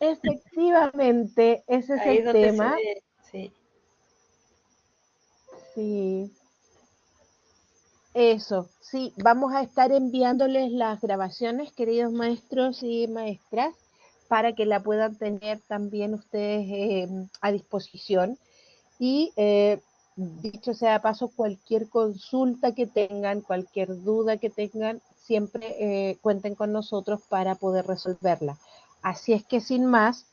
Efectivamente, ese es Ahí es el donde se tema. ve, sí. Sí, eso, sí, vamos a estar enviándoles las grabaciones, queridos maestros y maestras, para que la puedan tener también ustedes a disposición. Y dicho sea de paso, cualquier consulta que tengan, cualquier duda que tengan, siempre cuenten con nosotros para poder resolverla. Así es que sin más,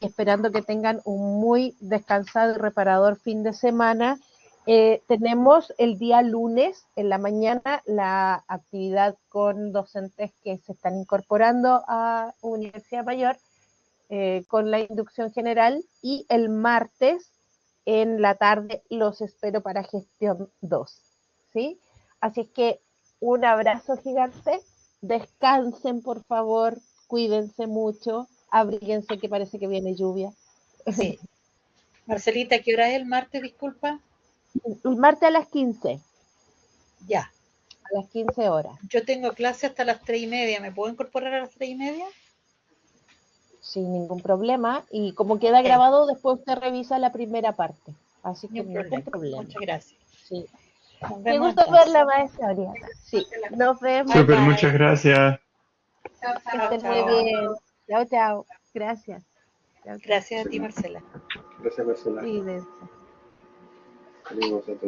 y esperando que tengan un muy descansado y reparador fin de semana, tenemos el día lunes en la mañana la actividad con docentes que se están incorporando a Universidad Mayor con la inducción general, y el martes en la tarde los espero para gestión 2, ¿sí? Así es que un abrazo gigante, descansen por favor, cuídense mucho, abríguense que parece que viene lluvia. Sí. Marcelita, ¿qué hora es el martes? Disculpa. El martes a las 15, Ya. a las 15 horas. Yo tengo clase hasta las 3:30. ¿Me puedo incorporar a las 3:30? Sin ningún problema, y como queda Ok, grabado, después usted revisa la primera parte, así ni que un ningún problema. problema. Muchas gracias. Sí. Nos Qué vemos gusto entonces. verla, maestra Oriana. Sí, nos Bye vemos. Súper, muchas bye. gracias. Que Chao, estén muy chao. bien. Chao, chao. Gracias. Chao, chao. Gracias a ti, Marcela. Gracias, Marcela. Cuídense. Saludos a todos.